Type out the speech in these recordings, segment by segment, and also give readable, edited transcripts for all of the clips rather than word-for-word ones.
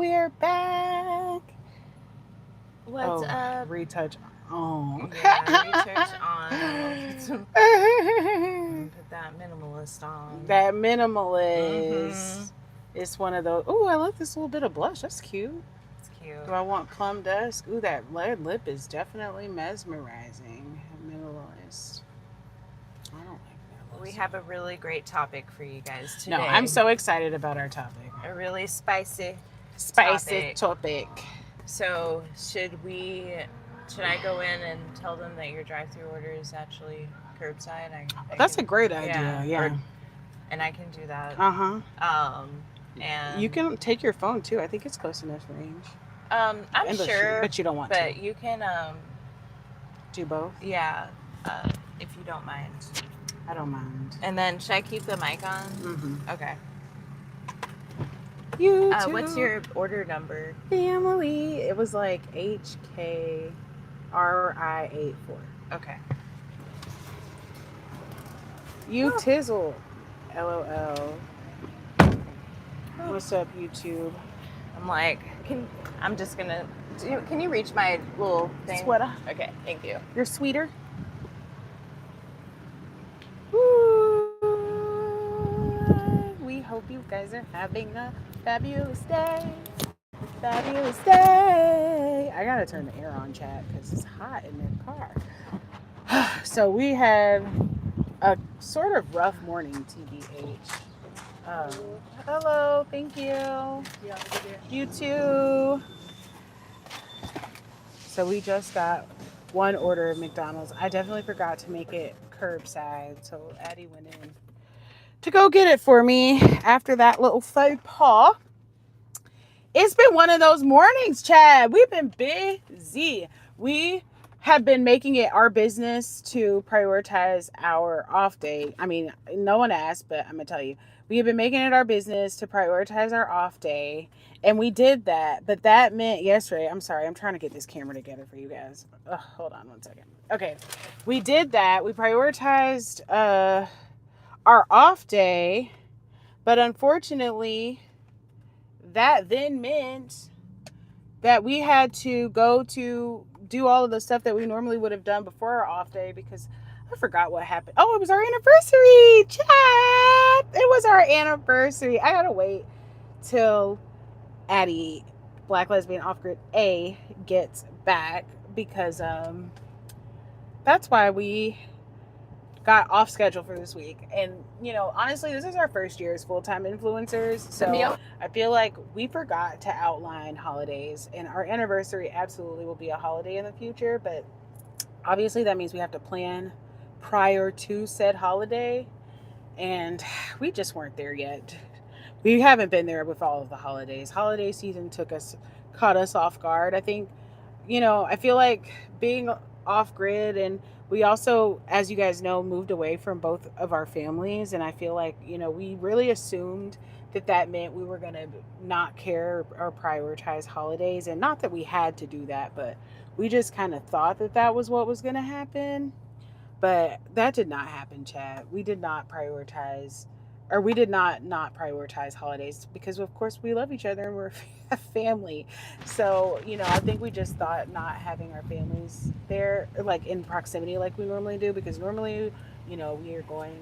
we're back. What's up? Retouch on. Yeah, retouch on. Put that minimalist on. That minimalist. Mm-hmm. It's one of those. Oh, I like this little bit of blush. That's cute. It's cute. Do I want plum dusk? Ooh, that red lip is definitely mesmerizing. Minimalist. I don't like that. We have a really great topic for you guys today. No, I'm so excited about our topic. A really spicy topic. So should I go in and tell them that your drive-through order is actually curbside? That's a great idea. Yeah. And I can do that. And you can take your phone too. I think it's close enough range. I'm sure, but you don't want to. But you can do both. Yeah, if you don't mind. I don't mind. And then should I keep the mic on? Mm-hmm. Okay. You what's your order number? Family. It was like HKRI84. Okay. You tizzle. LOL. What's up, YouTube? I'm like, can you reach my little thing? Sweater. Okay, thank you. You're sweeter. Woo. We hope you guys are having a fabulous day. Fabulous day. I gotta turn the air on, chat, because it's hot in the car. So we had a sort of rough morning, TBH. Hello, thank you. You too. So we just got one order of McDonald's. I definitely forgot to make it curbside, so Addie went in to go get it for me after that little faux pas. It's been one of those mornings, Chad. We've been busy. We have been making it our business to prioritize our off day. I mean, no one asked, but I'm going to tell you. We have been making it our business to prioritize our off day, and we did that. But that meant yesterday, I'm sorry, I'm trying to get this camera together for you guys. Hold on one second. Okay, we did that. We prioritized our off day, but unfortunately, that then meant that we had to go to do all of the stuff that we normally would have done before our off day because I forgot what happened. Oh, it was our anniversary, chat. It was our anniversary. I gotta wait till Addie, Black Lesbian Off-Grid A, gets back because that's why we got off schedule for this week. And, you know, honestly, this is our first year as full-time influencers. So Yep. I feel like we forgot to outline holidays. And our anniversary absolutely will be a holiday in the future. But obviously that means we have to plan prior to said holiday. And we just weren't there yet. We haven't been there with all of the holidays. Holiday season caught us off guard. I think, you know, I feel like being off grid, and we also, as you guys know, moved away from both of our families. And I feel like, you know, we really assumed that meant we were going to not care or prioritize holidays. And not that we had to do that, but we just kind of thought that was what was going to happen. But that did not happen, Chad. We did not prioritize holidays because, of course, we love each other and we're a family. So, you know, I think we just thought not having our families there, like in proximity like we normally do, because normally, you know, we are going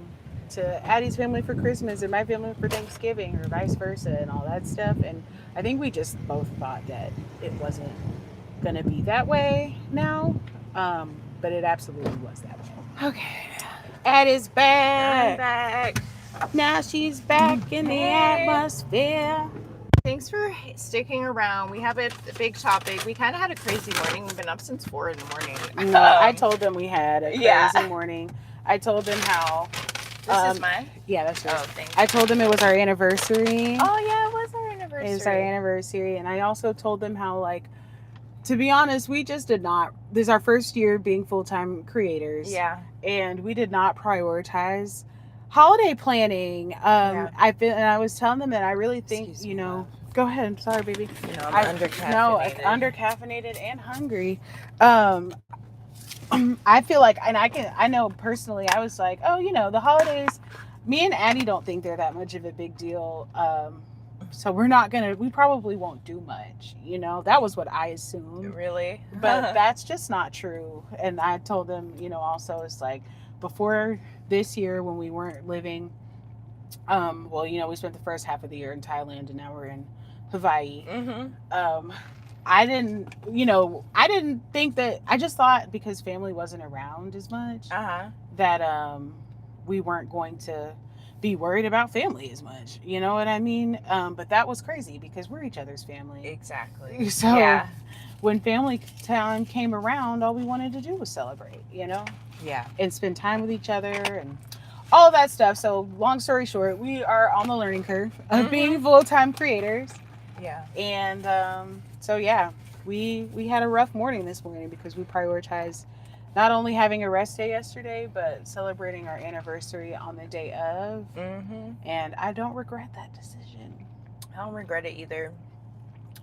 to Addie's family for Christmas and my family for Thanksgiving or vice versa and all that stuff. And I think we just both thought that it wasn't going to be that way now, but it absolutely was that way. Okay. Addie's back. I'm back. Now she's back in the atmosphere. Thanks for sticking around. We have a big topic. We kind of had a crazy morning. We've been up since 4 in the morning. No, I told them we had a crazy morning. I told them how. This is mine? Yeah, that's yours. Oh, thanks. I told them it was our anniversary. Oh, yeah, it was our anniversary. It was our anniversary. And I also told them how, like, to be honest, we just did not. This is our first year being full-time creators. Yeah. And we did not prioritize holiday planning. I was telling them that I really think, go ahead. I'm sorry, baby. You know, I'm undercaffeinated. No, undercaffeinated and hungry. I feel like, and I know personally, I was like, oh, you know, the holidays, me and Addie don't think they're that much of a big deal So we probably won't do much, you know. That was what I assumed. Really? But that's just not true. And I told them, you know, also it's like before this year when we weren't living, well, you know, we spent the first half of the year in Thailand and now we're in Hawaii. I didn't, you know, I didn't think that, I just thought because family wasn't around as much that we weren't going to be worried about family as much. You know what I mean? But that was crazy because we're each other's family. Exactly. So when family time came around, all we wanted to do was celebrate, you know? Yeah. And spend time with each other and all that stuff. So long story short, we are on the learning curve of being full-time creators. Yeah. And so yeah, we had a rough morning this morning because we prioritized not only having a rest day yesterday, but celebrating our anniversary on the day of. And I don't regret that decision. I don't regret it either.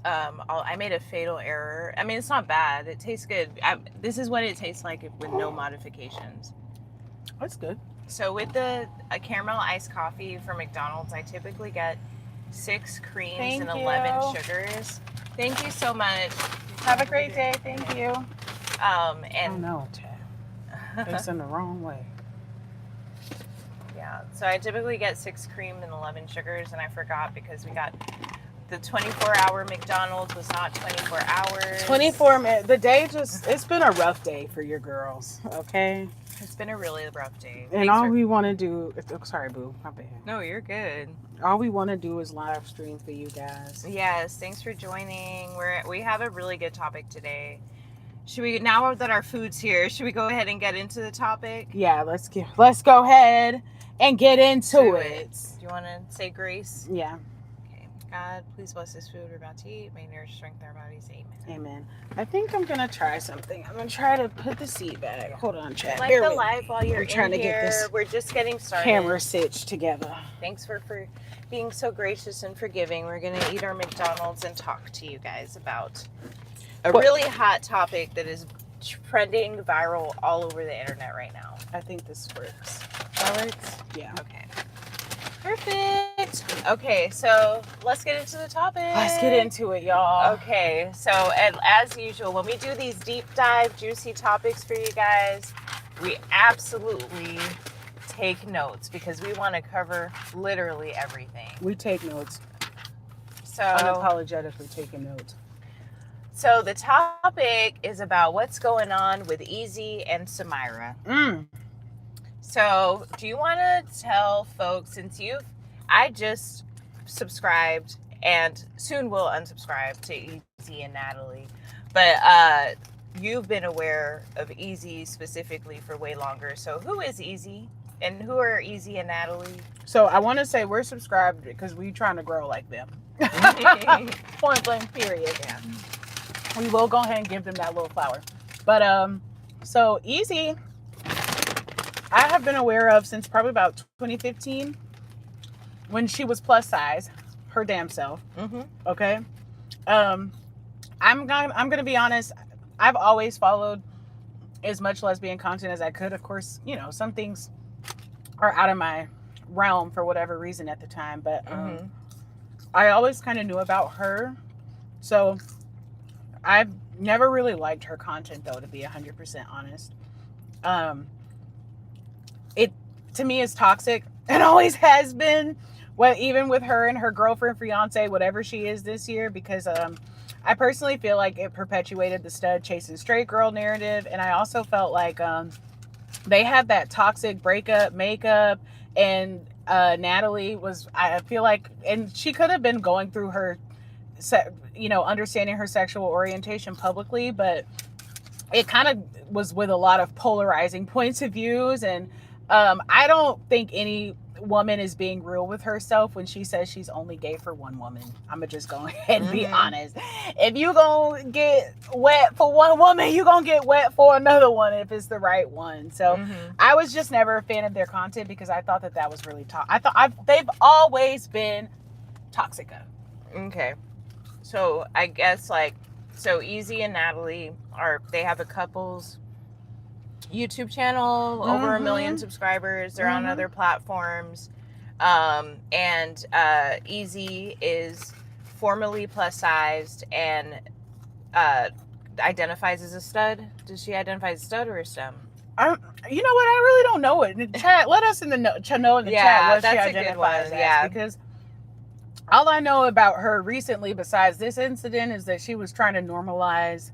I made a fatal error. I mean, it's not bad. It tastes good. This is what it tastes like with no modifications. That's good. So with a caramel iced coffee from McDonald's, I typically get 6 creams and 11 sugars. Thank you so much. Have a great day. Thank you. And oh no, Chad. It's in the wrong way. Yeah. So I typically get 6 cream and 11 sugars, and I forgot because we got the 24-hour McDonald's was not 24 hours. 24 minutes. The day it's been a rough day for your girls, okay? It's been a really rough day. And we want to do, sorry, boo, my bad. No, you're good. All we want to do is live stream for you guys. Yes, thanks for joining. We have a really good topic today. Should we, now that our food's here, should we go ahead and get into the topic? Yeah, let's go ahead and get into it. Do you want to say grace? Yeah. Okay. God, please bless this food we're about to eat. May nourish strengthen our bodies. Amen. Amen. I think I'm gonna try something. I'm gonna try to put the seat back. Hold on, Chad. Like the live while you're trying to get this. We're just getting started. Camera stitched together. Thanks for being so gracious and forgiving. We're gonna eat our McDonald's and talk to you guys about a really hot topic that is trending viral all over the internet right now. I think this works. That works? Yeah. Okay. Perfect. Okay, so let's get into the topic. Let's get into it, y'all. Okay, so and as usual, when we do these deep dive, juicy topics for you guys, we absolutely take notes because we want to cover literally everything. We take notes. So unapologetically taking notes. So the topic is about what's going on with Ezee and Samyra. So do you want to tell folks, since I just subscribed and soon will unsubscribe to Ezee and Natalie, but you've been aware of Ezee specifically for way longer. So who is Ezee and who are Ezee and Natalie? So I want to say we're subscribed because we're trying to grow like them. Point blank, period. Yeah. We will go ahead and give them that little flower. But so Ezee, I have been aware of since probably about 2015 when she was plus size, her damn self. Okay. I'm gonna be honest. I've always followed as much lesbian content as I could. Of course, you know, some things are out of my realm for whatever reason at the time, but I always kind of knew about her. So I've never really liked her content, though, to be 100% honest. It, to me, is toxic. It always has been. Well, even with her and her girlfriend, fiance, whatever she is this year, because I personally feel like it perpetuated the stud chasing straight girl narrative. And I also felt like they had that toxic breakup, makeup, and Natalie was, I feel like, and she could have been going through her, you know, understanding her sexual orientation publicly, but it kind of was with a lot of polarizing points of views. And I don't think any woman is being real with herself when she says she's only gay for one woman. I'm gonna just go ahead and be honest. If you gonna get wet for one woman, you gonna get wet for another one if it's the right one. So I was just never a fan of their content because I thought that was really they've always been toxica. Okay. So I guess so Ezee and Natalie they have a couples YouTube channel, over 1 million subscribers. They're on other platforms. And Ezee is formerly plus sized and identifies as a stud. Does she identify as a stud or a stem? You know what? I really don't know it. In the chat, let us know in the chat what she identifies as, because all I know about her recently, besides this incident, is that she was trying to normalize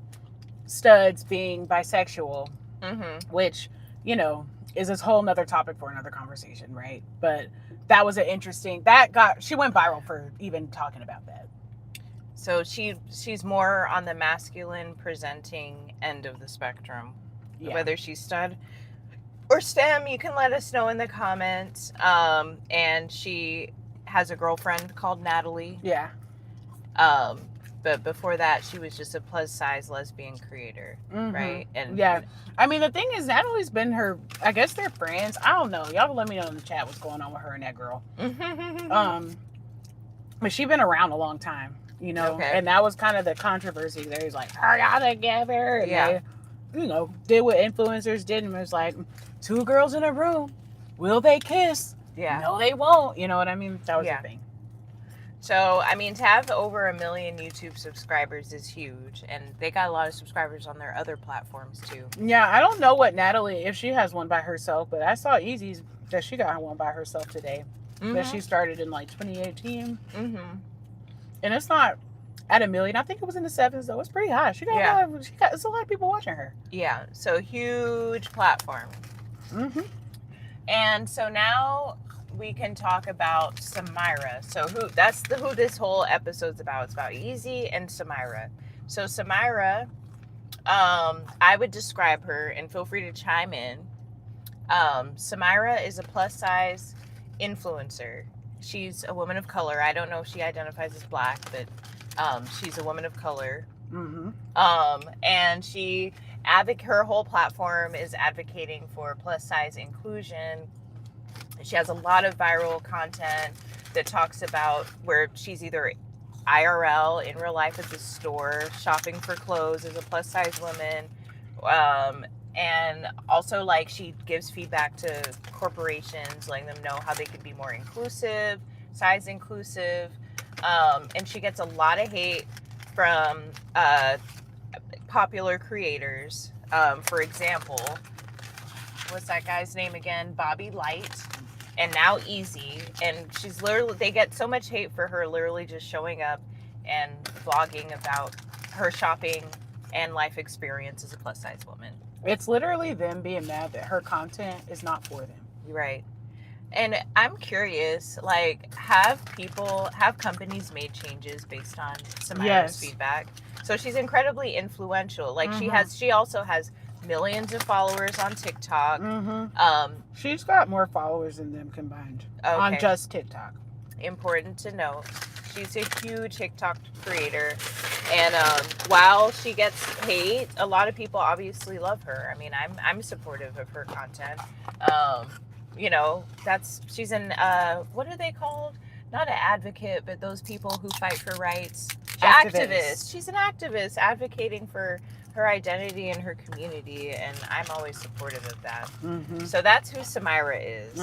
studs being bisexual, which, you know, is this whole nother topic for another conversation, right? But that was an interesting, she went viral for even talking about that. So she's more on the masculine presenting end of the spectrum. Yeah. Whether she's stud or stem, you can let us know in the comments. And she has a girlfriend called Natalie. Yeah. But before that, she was just a plus size lesbian creator, right? And yeah, I mean, the thing is, Natalie's been I guess they're friends. I don't know. Y'all let me know in the chat what's going on with her and that girl. But she's been around a long time, you know, and that was kind of the controversy. There was like, are y'all together? And they, you know, did what influencers did, and it was like, two girls in a room, will they kiss? Yeah. No, they won't. You know what I mean? That was the thing. So, I mean, to have over 1 million YouTube subscribers is huge, and they got a lot of subscribers on their other platforms too. Yeah, I don't know what Natalie, if she has one by herself, but I saw Ezee's that she got one by herself today. That she started in like 2018. And it's not at 1 million. I think it was in the 7s though. It's pretty high. It's a lot of people watching her. Yeah, so huge platform. And so now we can talk about Samyra. So who this whole episode's about. It's about Ezee and Samyra. So Samyra, I would describe her, and feel free to chime in. Samyra is a plus size influencer. She's a woman of color. I don't know if she identifies as black, but she's a woman of color. And her whole platform is advocating for plus size inclusion. She has a lot of viral content that talks about where she's either IRL, in real life at the store, shopping for clothes as a plus size woman. And also, like, she gives feedback to corporations, letting them know how they can be more inclusive, size inclusive. And she gets a lot of hate from popular creators. For example, what's that guy's name again? Bobby Light. And now Ezee. And she's they get so much hate for her literally just showing up and vlogging about her shopping and life experience as a plus size woman. It's literally them being mad that her content is not for them. Right. And I'm curious, like, have companies made changes based on Samyra's feedback? So she's incredibly influential. Like, she also has millions of followers on TikTok. She's got more followers than them combined on just TikTok. Important to note. She's a huge TikTok creator, and while she gets hate, a lot of people obviously love her. I mean, I'm supportive of her content. You know, she's an what are they called? Not an advocate, but those people who fight for rights. Activist. She's an activist advocating for her identity and her community, and I'm always supportive of that. So that's who Samyra is.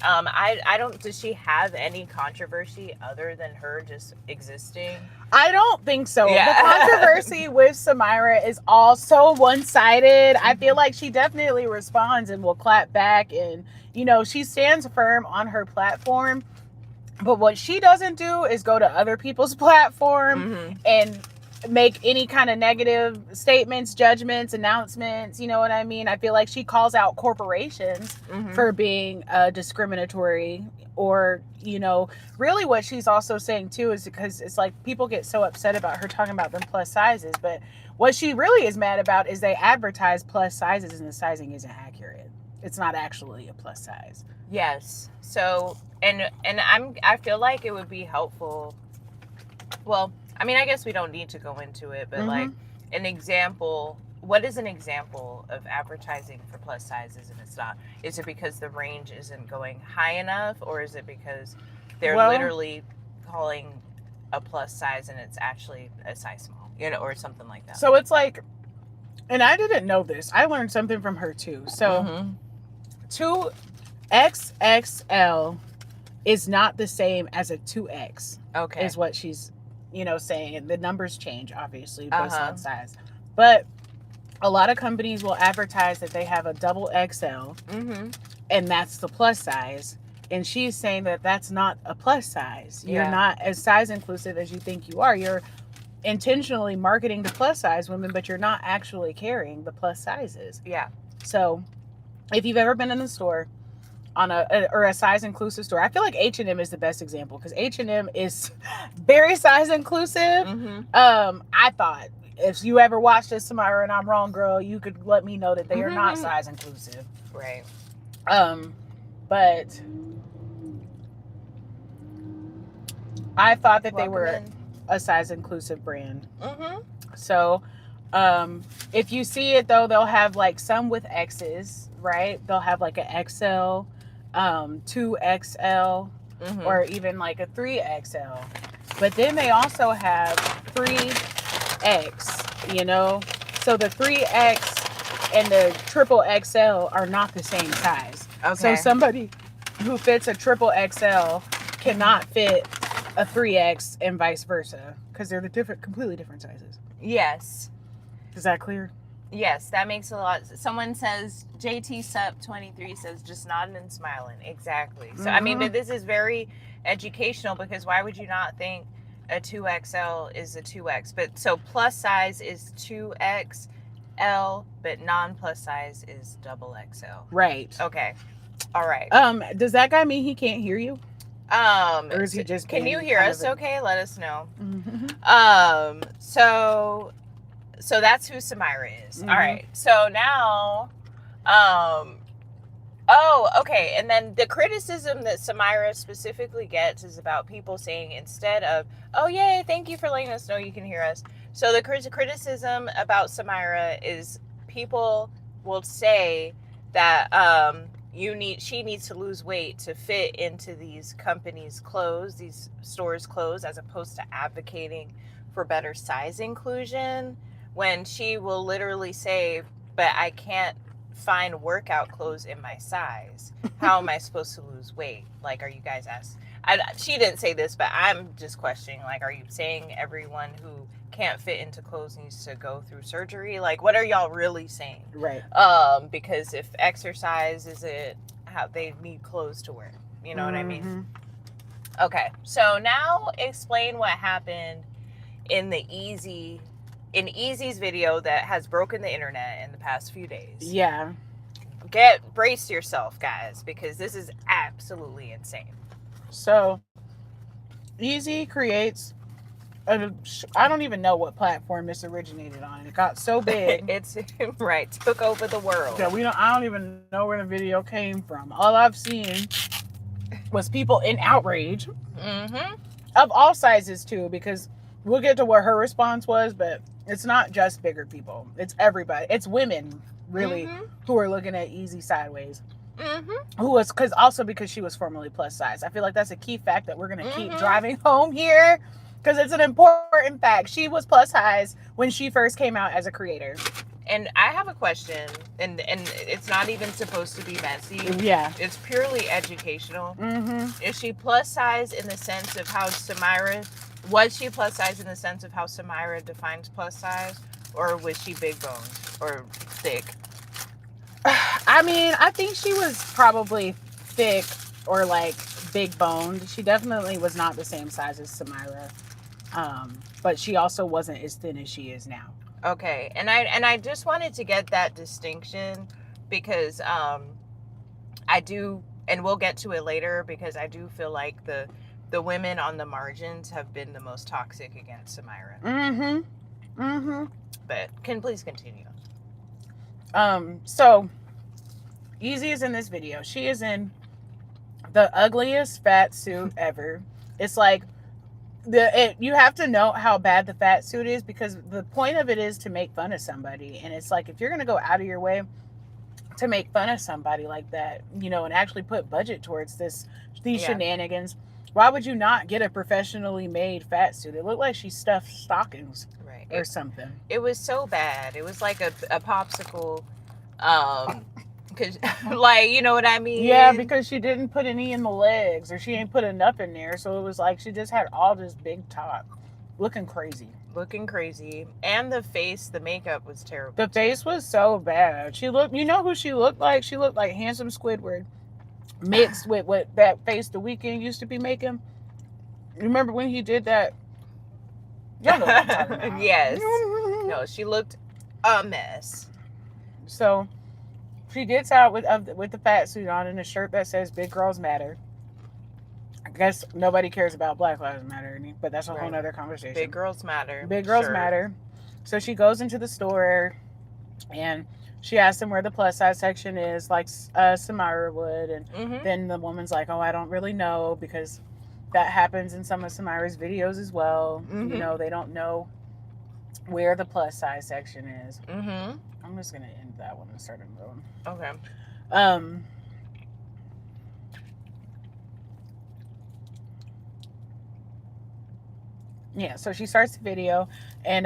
I don't. Does she have any controversy other than her just existing? I don't think so. The controversy with Samyra is all so one-sided. I feel like she definitely responds and will clap back, and you know, she stands firm on her platform. But what she doesn't do is go to other people's platform and make any kind of negative statements, judgments, announcements. You know what I mean? I feel like she calls out corporations for being discriminatory, or, you know, really what she's also saying too is because it's like people get so upset about her talking about them plus sizes, but what she really is mad about is they advertise plus sizes and the sizing isn't accurate. It's not actually a plus size. Yes. So, and I feel like it would be helpful. Well, I mean, I guess we don't need to go into it, but like an example, what is an example of advertising for plus sizes and it's not? Is it because the range isn't going high enough, or is it because they're literally calling a plus size and it's actually a size small, you know, or something like that? So it's like, and I didn't know this. I learned something from her too. So 2XXL is not the same as a 2X. Okay. Is what she's, saying. And the numbers change, obviously, based Uh-huh. on size. But a lot of companies will advertise that they have a double XL, Mm-hmm. and that's the plus size. And she's saying that that's not a plus size. You're Yeah. not as size inclusive as you think you are. You're intentionally marketing to plus size women, but you're not actually carrying the plus sizes. Yeah. So if you've ever been in the store on a size inclusive store, I feel like H&M is the best example, because H&M is very size inclusive. Mm-hmm. I thought, if you ever watched this, Samyra, and I'm wrong, girl, you could let me know that they are not size inclusive. Right. But I thought that they were a size inclusive brand. Mm-hmm. So if you see it, though, they'll have like some with X's, right? They'll have like a XL, 2XL, Mm-hmm. or even like a 3XL. But then they also have 3X, So the 3X and the triple XL are not the same size. Okay. So somebody who fits a triple XL cannot fit a 3X and vice versa, because they're completely different sizes. Yes. Is that clear? Yes, that makes a lot. Someone says, JT Sup 23 says, just nodding and smiling. Exactly. So, I mean, but this is very educational, because why would you not think a 2XL is a 2X? But so plus size is 2XL, but non-plus size is double XL. Right. Okay. All right. Does that guy mean he can't hear you? Or is he just can you hear us okay? Let us know. Mm-hmm. So that's who Samyra is. Mm-hmm. All right. So now, okay. And then the criticism that Samyra specifically gets is about people saying, instead of, oh, yay, thank you for letting us know you can hear us. So the criticism about Samyra is people will say that she needs to lose weight to fit into these companies' clothes, these stores' clothes, as opposed to advocating for better size inclusion, when she will literally say, but I can't find workout clothes in my size. How am I supposed to lose weight? Like, are you guys she didn't say this, but I'm just questioning, like, are you saying everyone who can't fit into clothes needs to go through surgery? Like, what are y'all really saying? Right. Because if exercise isn't how they need clothes to wear, you know what I mean? Okay, so now explain what happened in Ezee's video that has broken the internet in the past few days. Yeah. Brace yourself, guys, because this is absolutely insane. So Ezee creates I don't even know what platform this originated on. It got so big. It's right, took over the world. Yeah, I don't even know where the video came from. All I've seen was people in outrage. Mm-hmm. Of all sizes too, because we'll get to what her response was, but it's not just bigger people. It's everybody. It's women, really, who are looking at Ezee sideways. Because she was formerly plus size. I feel like that's a key fact that we're going to keep driving home here, because it's an important fact. She was plus size when she first came out as a creator. And I have a question, and it's not even supposed to be messy. Yeah. It's purely educational. Is she plus size in the sense of how was she plus size in the sense of how Samyra defines plus size? Or was she big boned or thick? I mean, I think she was probably thick or like big boned. She definitely was not the same size as Samyra. But she also wasn't as thin as she is now. Okay. And I just wanted to get that distinction, because I do, and we'll get to it later, because I do feel like the women on the margins have been the most toxic against Samyra. But please continue. So Ezee is in this video. She is in the ugliest fat suit ever. It's like you have to know how bad the fat suit is, because the point of it is to make fun of somebody. And it's like, if you're going to go out of your way to make fun of somebody like that, and actually put budget towards these shenanigans, why would you not get a professionally made fat suit? It looked like she stuffed stockings or something. It was so bad. It was like a popsicle Cause like, you know what I mean? Yeah, because she didn't put any in the legs, or she ain't put enough in there, so it was like she just had all this big top, looking crazy. Looking crazy. And the face, the makeup was terrible. The face was so bad. She looked, you know who she looked like? She looked like handsome Squidward mixed with what that face The Weeknd used to be making. You remember when he did that? Y'all know what I'm talking about. Yes. No, she looked a mess. So she gets out with the fat suit on and a shirt that says "Big Girls Matter." I guess nobody cares about Black Lives Matter, but that's a whole nother conversation. Big girls matter. Big girls matter. So she goes into the store and she asks them where the plus size section is, like Samyra would. And then the woman's like, oh, I don't really know, because that happens in some of Samyra's videos as well. You know, they don't know where the plus size section is. I'm just going to end that one and start another one. Okay. Yeah, so she starts the video, and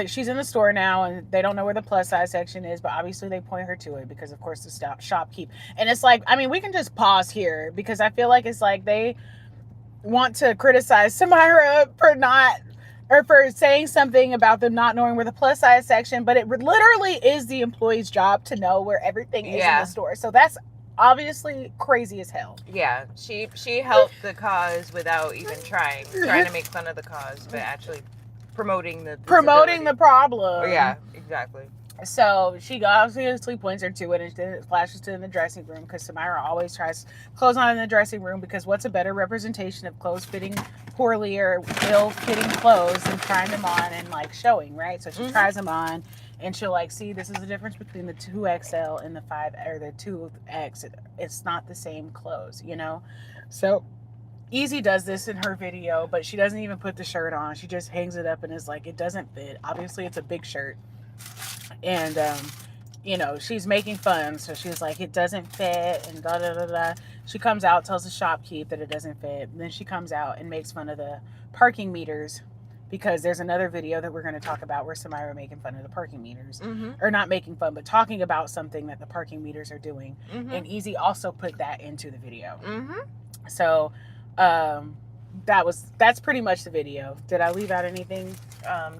she's in the store now, and they don't know where the plus size section is, but obviously they point her to it because, of course, the shopkeep. And it's like, I mean, we can just pause here because I feel like it's like they want to criticize Samyra for saying something about them not knowing where the plus size section, but it literally is the employee's job to know where everything is in the store. So that's obviously crazy as hell. Yeah, she helped the cause without even trying to make fun of the cause, but actually promoting the problem. Yeah, exactly. So she obviously points her to it, and then it flashes to in the dressing room, because Samyra always tries clothes on in the dressing room, because what's a better representation of clothes fitting poorly or ill-fitting clothes than trying them on and like showing, right? So she tries them on, and she'll like, see, this is the difference between the 2XL and the 5 or the 2X. It's not the same clothes, you know? So Ezee does this in her video, but she doesn't even put the shirt on. She just hangs it up and is like, it doesn't fit. Obviously, it's a big shirt. And, you know, she's making fun. So she's like, it doesn't fit, and da da da da. She comes out, tells the shopkeep that it doesn't fit. And then she comes out and makes fun of the parking meters, because there's another video that we're going to talk about where Samyra making fun of the parking meters. Or not making fun, but talking about something that the parking meters are doing. And Ezee also put that into the video. So that's pretty much the video. Did I leave out anything?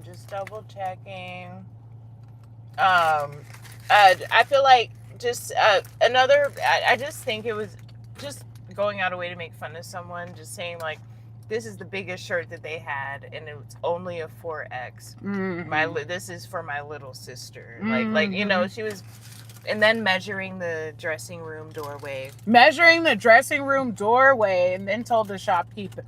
Just double checking. I feel like just I just think it was just going out of way to make fun of someone, just saying like, this is the biggest shirt that they had, and it's only a 4X. This is for my little sister. Like you know, she was, and then measuring the dressing room doorway, and then told the shopkeep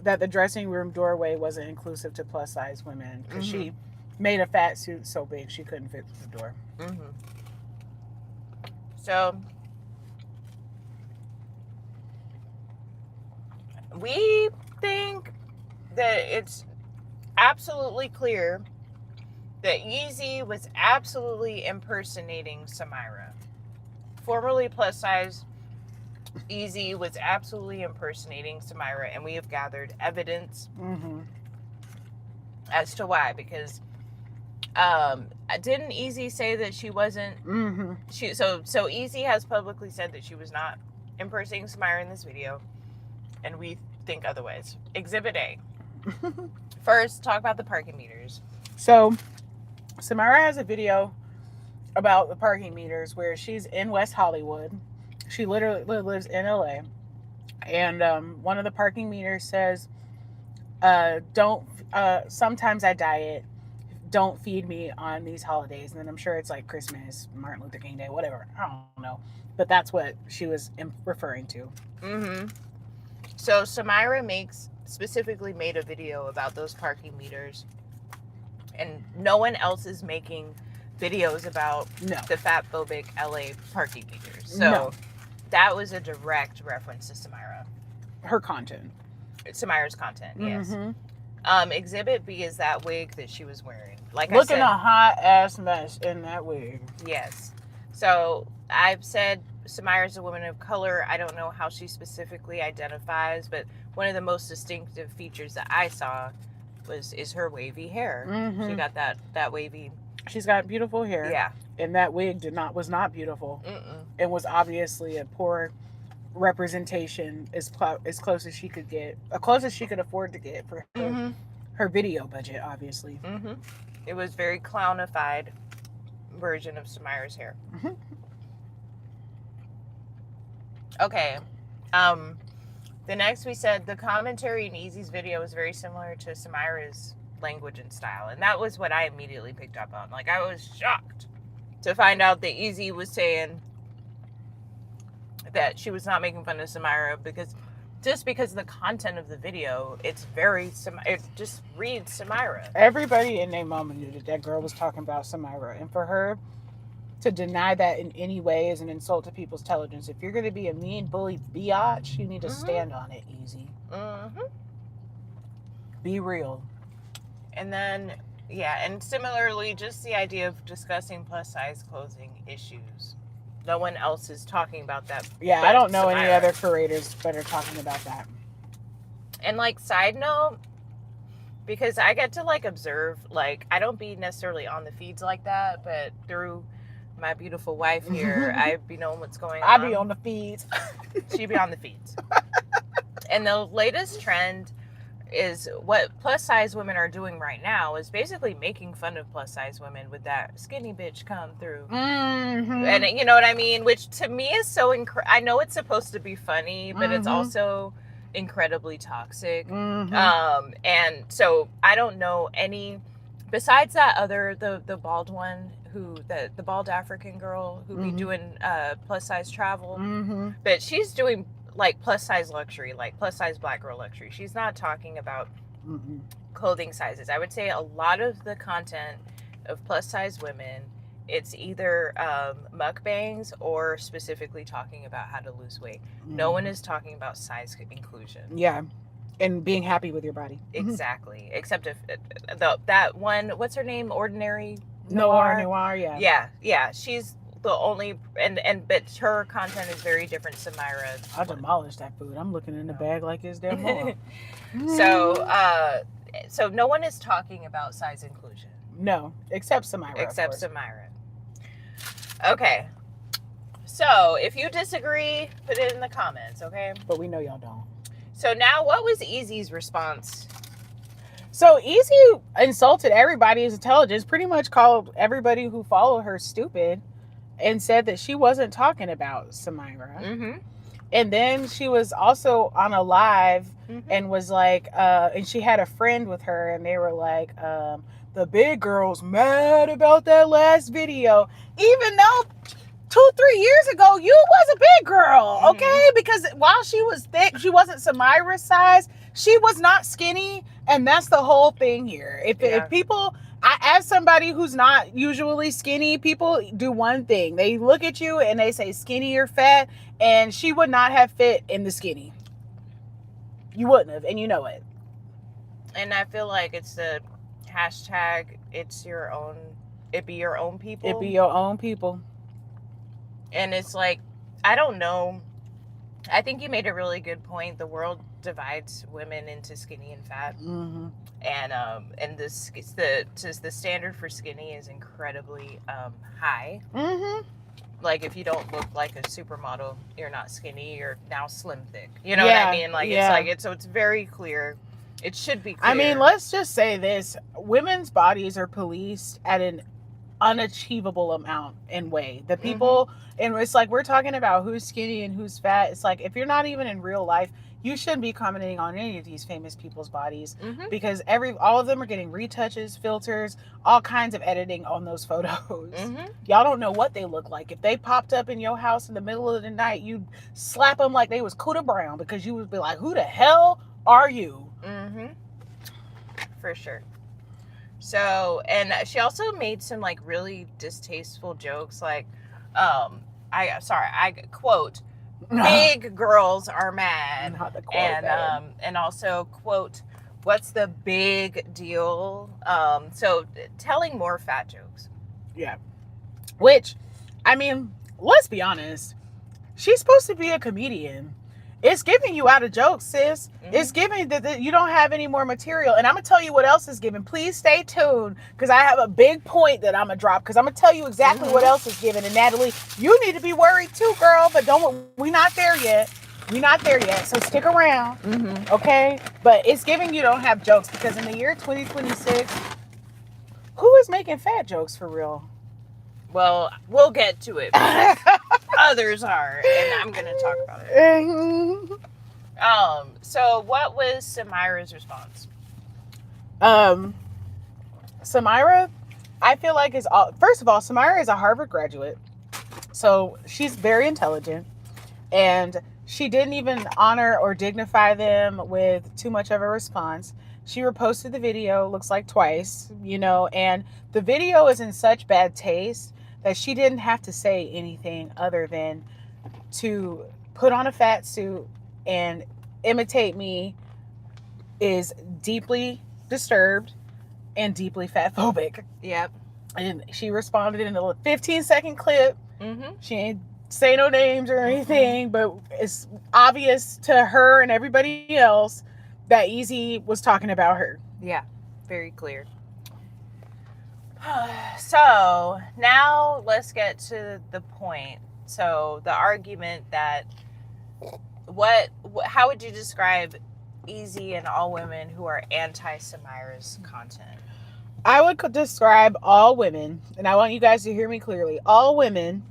that the dressing room doorway wasn't inclusive to plus size women, because she made a fat suit so big she couldn't fit through the door. So we think that it's absolutely clear that Ezee was absolutely impersonating Samyra. Formerly plus size, Ezee was absolutely impersonating Samyra, and we have gathered evidence as to why. Because didn't Ezee say that she wasn't? So Ezee has publicly said that she was not impersonating Samyra in this video, and we think otherwise. Exhibit A. First, talk about the parking meters. So Samyra has a video about the parking meters where she's in West Hollywood. She literally lives in LA, and one of the parking meters says, sometimes I diet, don't feed me on these holidays. And then I'm sure it's like Christmas, Martin Luther King Day, whatever, I don't know, but that's what she was referring to. So Samyra specifically made a video about those parking meters, and no one else is making videos about the fatphobic LA parking meters. So that was a direct reference to Samyra. Her content. Samyra's content, yes. Exhibit B is that wig that she was wearing. Like looking a hot ass mess in that wig. Yes. So I've said Samyra's a woman of color. I don't know how she specifically identifies, but one of the most distinctive features that I saw is her wavy hair. She got that wavy She's got beautiful hair. Yeah. And that wig was not beautiful. It was obviously a poor representation, as close as she could get, as close as she could afford to get for her video budget, obviously. It was very clownified version of Samyra's hair. Okay. The next we said the commentary in Ezee's video was very similar to Samyra's language and style, and that was what I immediately picked up on. Like, I was shocked to find out that Ezee was saying that she was not making fun of Samyra because of the content of the video, it just reads Samyra. Everybody in their mama knew that girl was talking about Samyra, and for her to deny that in any way is an insult to people's intelligence. If you're going to be a mean bully biatch, you need to stand on it, Ezee. Be real. And then, and similarly, just the idea of discussing plus size clothing issues. No one else is talking about that. Yeah, I don't know any other creators that are talking about that. And like, side note, because I get to like observe, like, I don't be necessarily on the feeds like that, but through my beautiful wife here, I be knowing what's going on. I be on the feeds. She be on the feeds. And the latest trend is what plus size women are doing right now is basically making fun of plus size women with that skinny bitch come through. And you know what I mean? Which to me is so I know it's supposed to be funny, but it's also incredibly toxic. And so I don't know any besides that other the bald one who the bald African girl who be doing plus size travel, but she's doing like plus size luxury, like plus size black girl luxury. She's not talking about clothing sizes. I would say a lot of the content of plus size women, it's either mukbangs or specifically talking about how to lose weight. No one is talking about size inclusion. Yeah. And being happy with your body. Exactly. Except if that one, what's her name? Ordinary Noir, yeah. Yeah. She's the only but her content is very different. Samyra, I demolished that food. I'm looking in the bag like it's there more. So no one is talking about size inclusion. No, except Samyra. Except Samyra. Okay. So if you disagree, put it in the comments, okay? But we know y'all don't. So now, what was Ezee's response? So Ezee insulted everybody's intelligence, pretty much called everybody who followed her stupid, and said that she wasn't talking about Samyra. And then she was also on a live and was like, and she had a friend with her, and they were like, the big girl's mad about that last video, even though 2-3 years ago you was a big girl, okay? Because while she was thick, she wasn't Samyra's size. She was not skinny, and that's the whole thing here. If people, as somebody who's not usually skinny, people do one thing. They look at you and they say skinny or fat, and she would not have fit in the skinny. You wouldn't have, and you know it. And I feel like it's the hashtag, it be your own people. It be your own people. And it's like, I don't know. I think you made a really good point. The world divides women into skinny and fat, and the standard for skinny is incredibly high. Like, if you don't look like a supermodel, you're not skinny. You're now slim thick. You know what I mean? Like it's very clear. It should be clear. I mean, let's just say this: women's bodies are policed at an unachievable amount and way. The people, and it's like we're talking about who's skinny and who's fat. It's like if you're not even in real life, you shouldn't be commenting on any of these famous people's bodies because all of them are getting retouches, filters, all kinds of editing on those photos. Y'all don't know what they look like. If they popped up in your house in the middle of the night, you'd slap them like they was Cuda Brown, because you would be like, who the hell are you? For sure. So, and she also made some like really distasteful jokes, like, I quote, big girls are mad, and also quote, what's the big deal? So telling more fat jokes. Yeah. Which, I mean, let's be honest, she's supposed to be a comedian. It's giving you out of jokes, sis. Mm-hmm. It's giving that you don't have any more material. And I'm going to tell you what else is given. Please stay tuned because I have a big point that I'm going to drop because I'm going to tell you exactly what else is given. And Natalie, you need to be worried too, girl. But we're not there yet. We're not there yet. So stick around. Okay? But it's giving you don't have jokes because in the year 2026, who is making fat jokes for real? Well, we'll get to it. Others are, and I'm going to talk about it. So what was Samyra's response? Samyra, I feel like first of all, Samyra is a Harvard graduate. So she's very intelligent. And she didn't even honor or dignify them with too much of a response. She reposted the video, looks like twice, and the video is in such bad taste that she didn't have to say anything other than to put on a fat suit and imitate me is deeply disturbed and deeply fatphobic. Yep. And she responded in a 15-second clip. She ain't say no names or anything, but it's obvious to her and everybody else that Ezee was talking about her. Yeah, very clear. So now let's get to the point. So the argument that how would you describe Ezee and all women who are anti-Samyra's content? I would describe all women, and I want you guys to hear me clearly, all women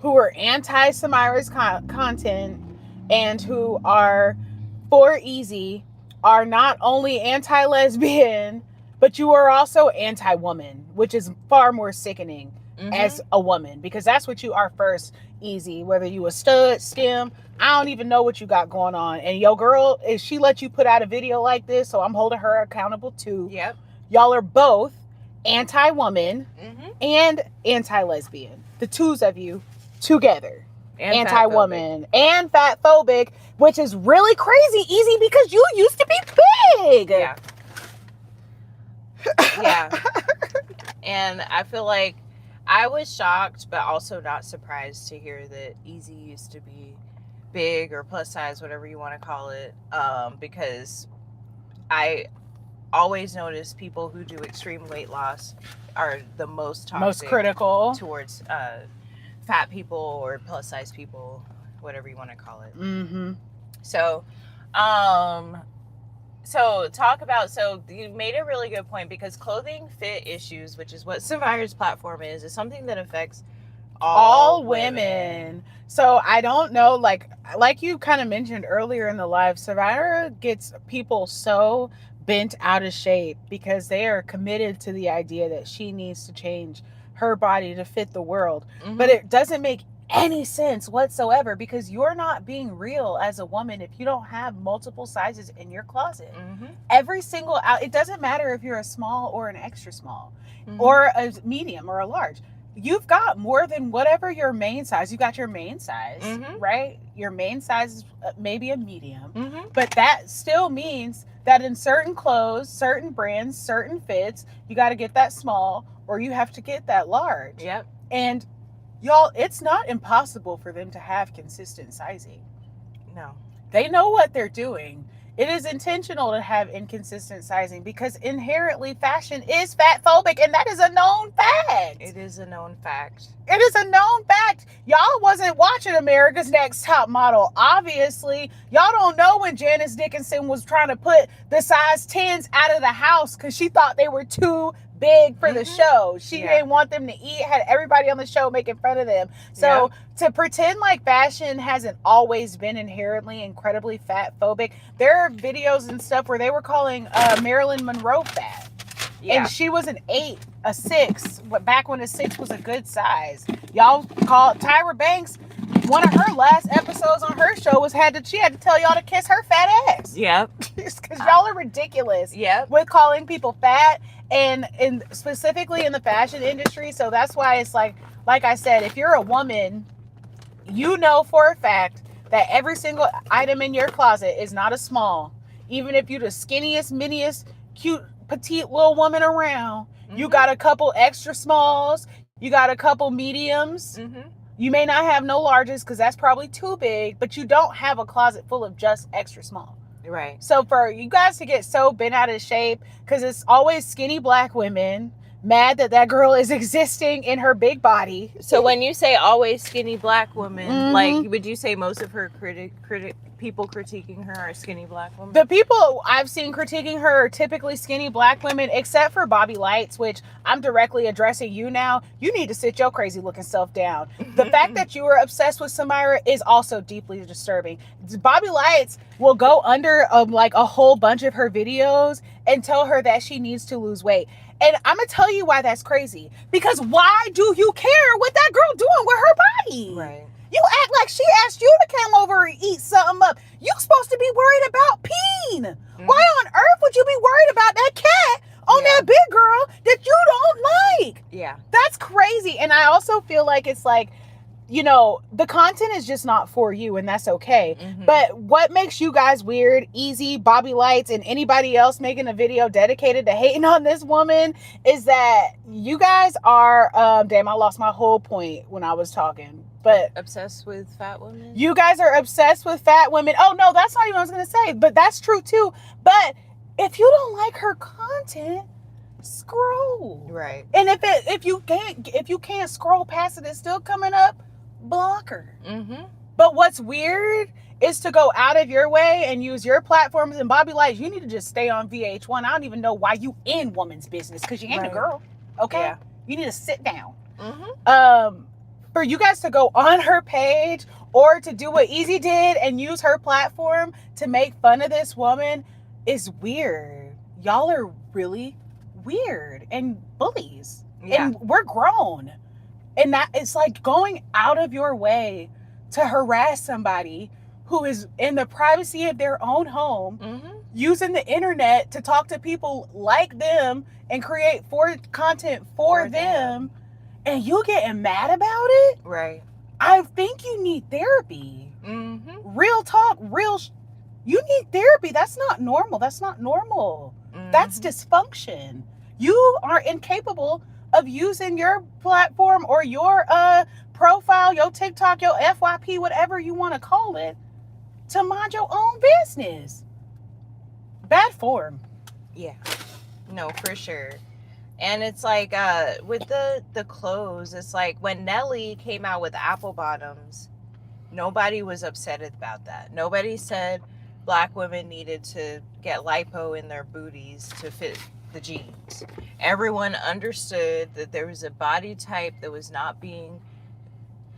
who are anti-Samyra's content and who are for Ezee are not only anti-lesbian, but you are also anti-woman, which is far more sickening as a woman, because that's what you are first, Ezee. Whether you a stud, stem, I don't even know what you got going on. And yo girl, if she let you put out a video like this, so I'm holding her accountable too. Yep. Y'all are both anti-woman and anti-lesbian. The twos of you together. Anti-woman and fatphobic, which is really crazy, Ezee, because you used to be big. Yeah. Yeah. And I feel like I was shocked, but also not surprised to hear that Ezee used to be big or plus size, whatever you want to call it, because I always notice people who do extreme weight loss are the most toxic, most critical towards fat people or plus size people, whatever you want to call it. So you made a really good point, because clothing fit issues, which is what Samyra's platform is something that affects all women. So I don't know, like you kind of mentioned earlier in the live, Samyra gets people so bent out of shape because they are committed to the idea that she needs to change her body to fit the world. But it doesn't make any sense whatsoever, because you're not being real as a woman if you don't have multiple sizes in your closet. Every single it doesn't matter if you're a small or an extra small or a medium or a large. You've got more than whatever your main size. You got your main size, right? Your main size is maybe a medium, but that still means that in certain clothes, certain brands, certain fits, you got to get that small or you have to get that large. Yep. And y'all, it's not impossible for them to have consistent sizing. No. They know what they're doing. It is intentional to have inconsistent sizing because inherently fashion is fatphobic, and that is a known fact. It is a known fact. It is a known fact. Y'all wasn't watching America's Next Top Model. Obviously, y'all don't know when Janice Dickinson was trying to put the size 10s out of the house because she thought they were too big for the show. She didn't want them to eat, had everybody on the show making fun of them. So to pretend like fashion hasn't always been inherently incredibly fatphobic, there are videos and stuff where they were calling Marilyn Monroe fat. And she was an 8, a 6, back when a 6 was a good size. Y'all called Tyra Banks, one of her last episodes on her show was she had to tell y'all to kiss her fat ass. Yep. Because y'all are ridiculous with calling people fat, and specifically in the fashion industry. So that's why it's like I said, if you're a woman, you know for a fact that every single item in your closet is not a small. Even if you're the skinniest, miniest, cute, petite little woman around, you got a couple extra smalls, you got a couple mediums, You may not have no larges because that's probably too big, but you don't have a closet full of just extra small. Right. So for you guys to get so bent out of shape, because it's always skinny black women mad that girl is existing in her big body. So when you say always skinny black woman, Mhm. like, would you say most of her people critiquing her are skinny black women? The people I've seen critiquing her are typically skinny black women, except for Bobby Lights, which I'm directly addressing you now. You need to sit your crazy looking self down. The fact that you were obsessed with Samyra is also deeply disturbing. Bobby Lights will go under like a whole bunch of her videos and tell her that she needs to lose weight. And I'm going to tell you why that's crazy. Because why do you care what that girl doing with her body? Right. You act like she asked you to come over and eat something up. You supposed to be worried about peeing. Mm-hmm. Why on earth would you be worried about that cat on that big girl that you don't like? Yeah. That's crazy. And I also feel like it's like, you know, the content is just not for you, and that's okay. Mm-hmm. But what makes you guys weird, Ezee, Bobby Lights, and anybody else making a video dedicated to hating on this woman is that you guys are, damn, I lost my whole point when I was talking. But obsessed with fat women? You guys are obsessed with fat women. Oh, no, that's not even what I was going to say. But that's true, too. But if you don't like her content, scroll. Right. And if you can't scroll past it, it's still coming up, block her. Mm-hmm. But what's weird is to go out of your way and use your platforms. And Bobby Lights, you need to just stay on VH1. I don't even know why you in woman's business, because you ain't a girl. Okay? Yeah. You need to sit down. Mm-hmm. For you guys to go on her page or to do what Ezee did and use her platform to make fun of this woman is weird. Y'all are really weird and bullies. Yeah. And we're grown. And that it's like going out of your way to harass somebody who is in the privacy of their own home, using the internet to talk to people like them and create content for them. And you getting mad about it? Right. I think you need therapy. Mm-hmm. Real talk, you need therapy. That's not normal. That's not normal. Mm-hmm. That's dysfunction. You are incapable of using your platform or your profile, your TikTok, your FYP, whatever you want to call it, to mind your own business. Bad form. Yeah. No, for sure. And it's like with the clothes, it's like when Nelly came out with apple bottoms, nobody was upset about that. Nobody said black women needed to get lipo in their booties to fit the jeans. Everyone understood that there was a body type that was not being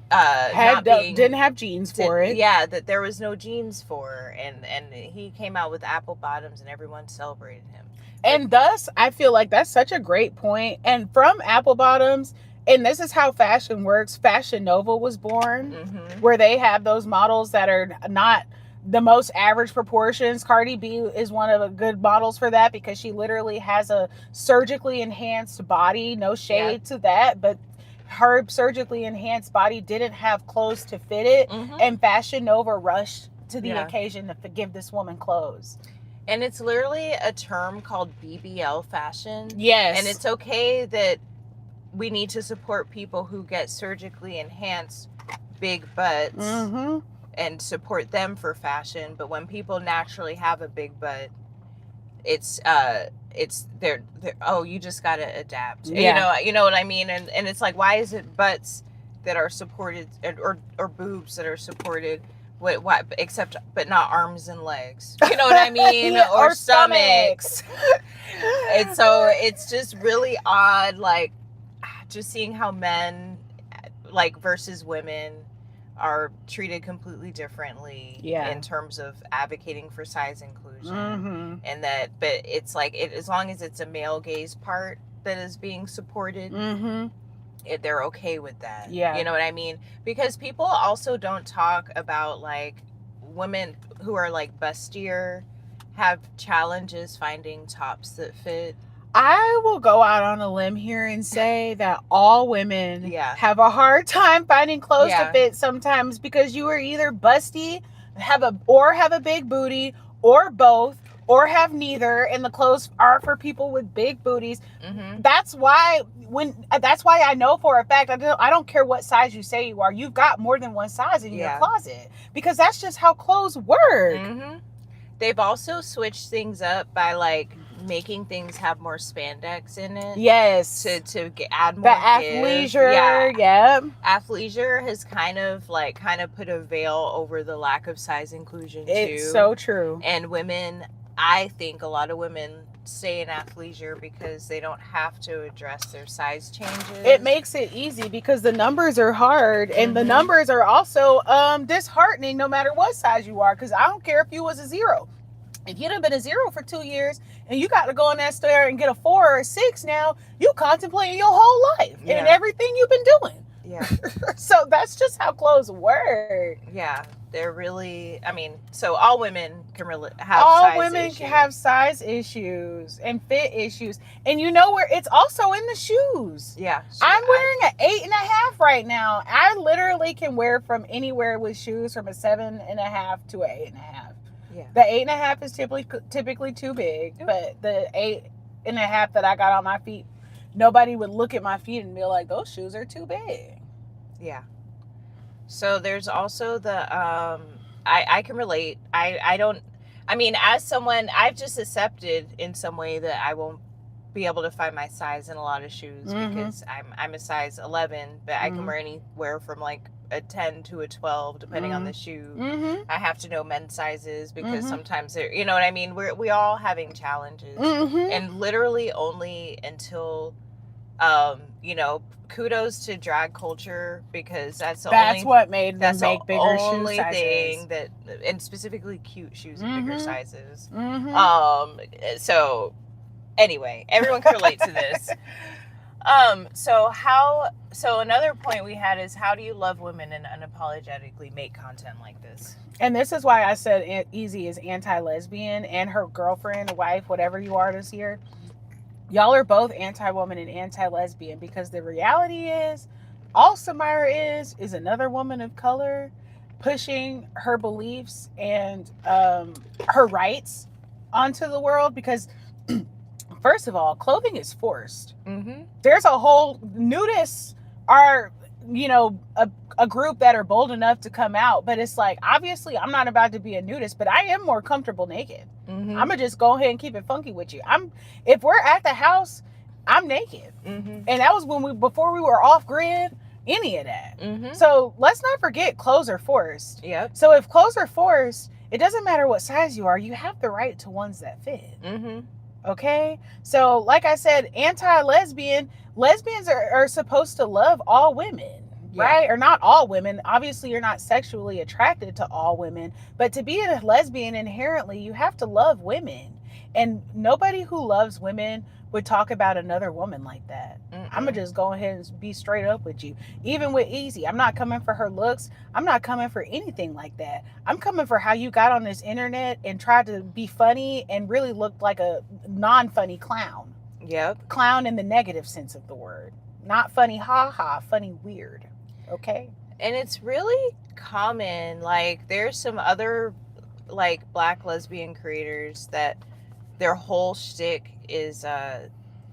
didn't have jeans for it. Yeah, that there was no jeans for, and he came out with apple bottoms and everyone celebrated him. And thus, I feel like that's such a great point. And from apple bottoms, and this is how fashion works, Fashion Nova was born, where they have those models that are not the most average proportions. Cardi B is one of the good models for that because she literally has a surgically enhanced body. No shade to that, but her surgically enhanced body didn't have clothes to fit it. And Fashion Nova rushed to the occasion to give this woman clothes. And it's literally a term called BBL fashion. Yes. And it's okay that we need to support people who get surgically enhanced big butts and support them for fashion. But when people naturally have a big butt, it's they're oh, you just gotta adapt. Yeah. You know what I mean? And it's like, why is it butts that are supported or boobs that are supported? What except but not arms and legs, you know what I mean? or stomachs. And so it's just really odd, like just seeing how men like versus women are treated completely differently in terms of advocating for size inclusion. And that, but it's like as long as it's a male gaze part that is being supported, they're okay with that. Yeah. You know what I mean? Because people also don't talk about like women who are like bustier have challenges finding tops that fit. I will go out on a limb here and say that all women have a hard time finding clothes to fit sometimes because you are either busty, have a big booty, or both, or have neither, and the clothes are for people with big booties. Mm-hmm. That's why I know for a fact, I don't care what size you say you are, you've got more than one size in your closet, because that's just how clothes work. Mm-hmm. They've also switched things up by like making things have more spandex in it. Yes. To add more the athleisure. Yeah. Athleisure has kind of put a veil over the lack of size inclusion too. It's so true. And women, I think a lot of women stay in athleisure because they don't have to address their size changes. It makes it easy because the numbers are hard, and the numbers are also disheartening no matter what size you are, because I don't care if you was a 0. If you'd have been a 0 for 2 years and you got to go in that store and get a 4 or a 6 now, you contemplating your whole life and everything you've been doing. Yeah. So that's just how clothes work. Yeah. They're really, I mean, so all women can really have all size women issues. have size issues and fit issues. And you know where it's also in the shoes. Yeah. I'm wearing an 8.5 right now. I literally can wear from anywhere with shoes from a 7.5 to an 8.5. Yeah. The 8.5 is typically too big, but the 8.5 that I got on my feet, nobody would look at my feet and be like, those shoes are too big. Yeah. So there's also the I can relate. I mean, as someone, I've just accepted in some way that I won't be able to find my size in a lot of shoes because I'm a size 11, but I can wear anywhere from like a 10 to a 12 depending on the shoe. I have to know men's sizes because sometimes they're, you know what I mean? We all having challenges, and literally only until you know, kudos to drag culture, because that's what made them make bigger shoe sizes. Thing that, and specifically cute shoes in bigger sizes. So anyway, everyone can relate to this. So another point we had is, how do you love women and unapologetically make content like this? And this is why I said Ezee is anti-lesbian, and her girlfriend, wife, whatever you are this year. Y'all are both anti-woman and anti-lesbian, because the reality is, all Samyra is another woman of color pushing her beliefs and her rights onto the world. Because first of all, clothing is forced. There's a whole nudists are, you know, a group that are bold enough to come out, but it's like, obviously I'm not about to be a nudist, but I am more comfortable naked. I'm gonna just go ahead and keep it funky with you. If we're at the house, I'm naked. And that was before we were off grid, any of that. So let's not forget, clothes are forced. Yep. So if clothes are forced, it doesn't matter what size you are, you have the right to ones that fit. Okay? So like I said, anti-lesbian, lesbians are supposed to love all women. Right? Or not all women. Obviously, you're not sexually attracted to all women. But to be a lesbian inherently, you have to love women. And nobody who loves women would talk about another woman like that. I'm going to just go ahead and be straight up with you. Even with Ezee, I'm not coming for her looks. I'm not coming for anything like that. I'm coming for how you got on this internet and tried to be funny and really looked like a non-funny clown. Yep. Clown in the negative sense of the word. Not funny, ha-ha, funny, weird. Okay. And it's really common, like there's some other like Black lesbian creators that their whole shtick is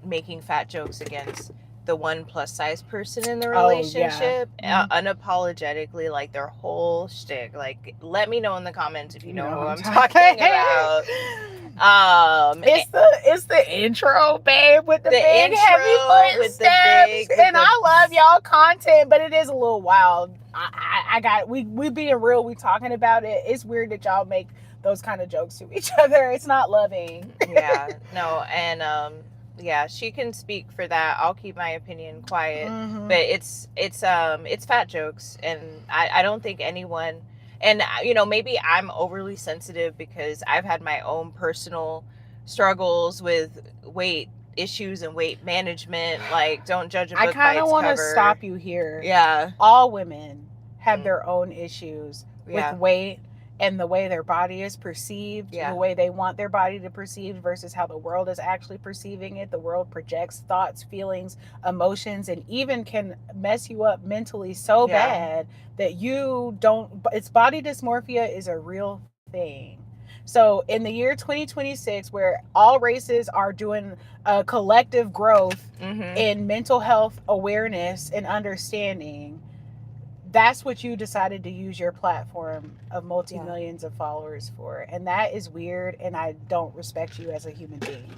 making fat jokes against the one plus size person in the relationship. Unapologetically, like their whole shtick. Like, let me know in the comments if you know who I'm talking about. It's the intro, babe, with the big heavy footsteps. And I love y'all content, but it is a little wild. We being real, we talking about it. It's weird that y'all make those kind of jokes to each other. It's not loving. Yeah, no, and yeah, she can speak for that. I'll keep my opinion quiet. But it's fat jokes, and I don't think anyone. And, you know, maybe I'm overly sensitive because I've had my own personal struggles with weight issues and weight management. Like, don't judge a book by its cover. I kind of want to stop you here. Yeah. All women have their own issues with weight and the way their body is perceived, the way they want their body to perceive versus how the world is actually perceiving it. The world projects thoughts, feelings, emotions, and even can mess you up mentally so bad that you don't. It's body dysmorphia is a real thing. So in the year 2026, where all races are doing a collective growth in mental health awareness and understanding, that's what you decided to use your platform of multi-millions of followers for. And that is weird, and I don't respect you as a human being.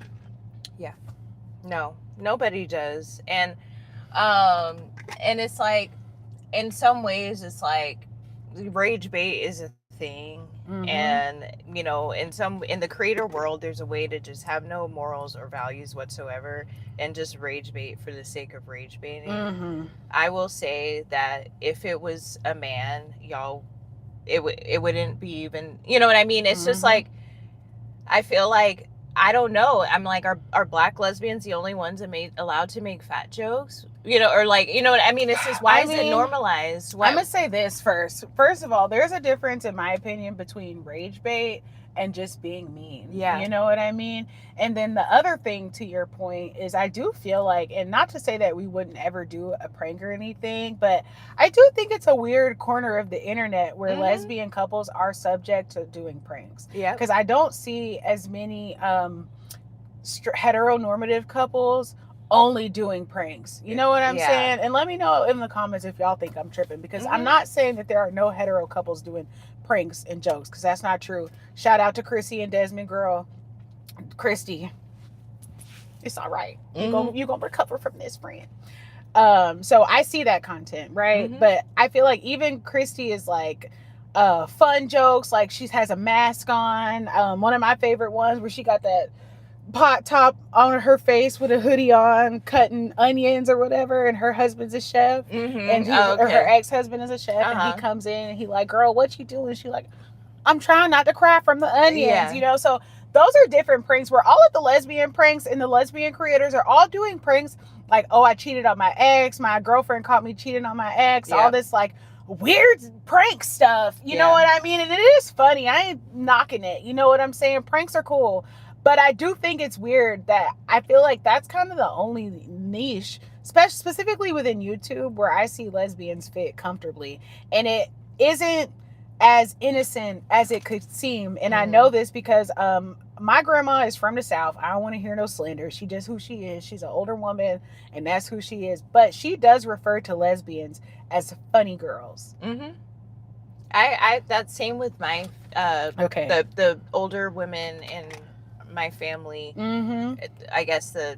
Yeah. No, nobody does. And it's like, in some ways, it's like rage bait is a thing. And you know, in the creator world, there's a way to just have no morals or values whatsoever and just rage bait for the sake of rage baiting. I will say that if it was a man, y'all, it wouldn't be even, you know what I mean? It's just like, I feel like, I don't know. I'm like, are black lesbians the only ones allowed to make fat jokes? You know, or like, you know what I mean? It's just, why is it normalized? I'm going to say this first. First of all, there's a difference, in my opinion, between rage bait and just being mean. Yeah. You know what I mean? And then the other thing, to your point, is I do feel like, and not to say that we wouldn't ever do a prank or anything, but I do think it's a weird corner of the internet where lesbian couples are subject to doing pranks. Yeah. Because I don't see as many heteronormative couples only doing pranks. You know what I'm saying? And let me know in the comments if y'all think I'm tripping, because I'm not saying that there are no hetero couples doing pranks and jokes, because that's not true. Shout out to Chrissy and Desmond, girl. Christy, it's all right. You're gonna recover from this, friend. So I see that content, right? But I feel like even Christy is like fun jokes, like she has a mask on. One of my favorite ones where she got that pot top on her face with a hoodie on, cutting onions or whatever, and her husband's a chef, and or her ex-husband is a chef, and he comes in and he like, girl, what you doing? She like, I'm trying not to cry from the onions, you know. So those are different pranks, where all of the lesbian pranks and the lesbian creators are all doing pranks like, oh, I cheated on my ex, my girlfriend caught me cheating on my ex, all this like weird prank stuff, you know what I mean? And it is funny, I ain't knocking it, you know what I'm saying? Pranks are cool. But I do think it's weird that I feel like that's kind of the only niche, specifically within YouTube, where I see lesbians fit comfortably. And it isn't as innocent as it could seem. And I know this because my grandma is from the South. I don't want to hear no slander. She just who she is. She's an older woman, and that's who she is. But she does refer to lesbians as funny girls. I that's same with my the older women in my family. I guess the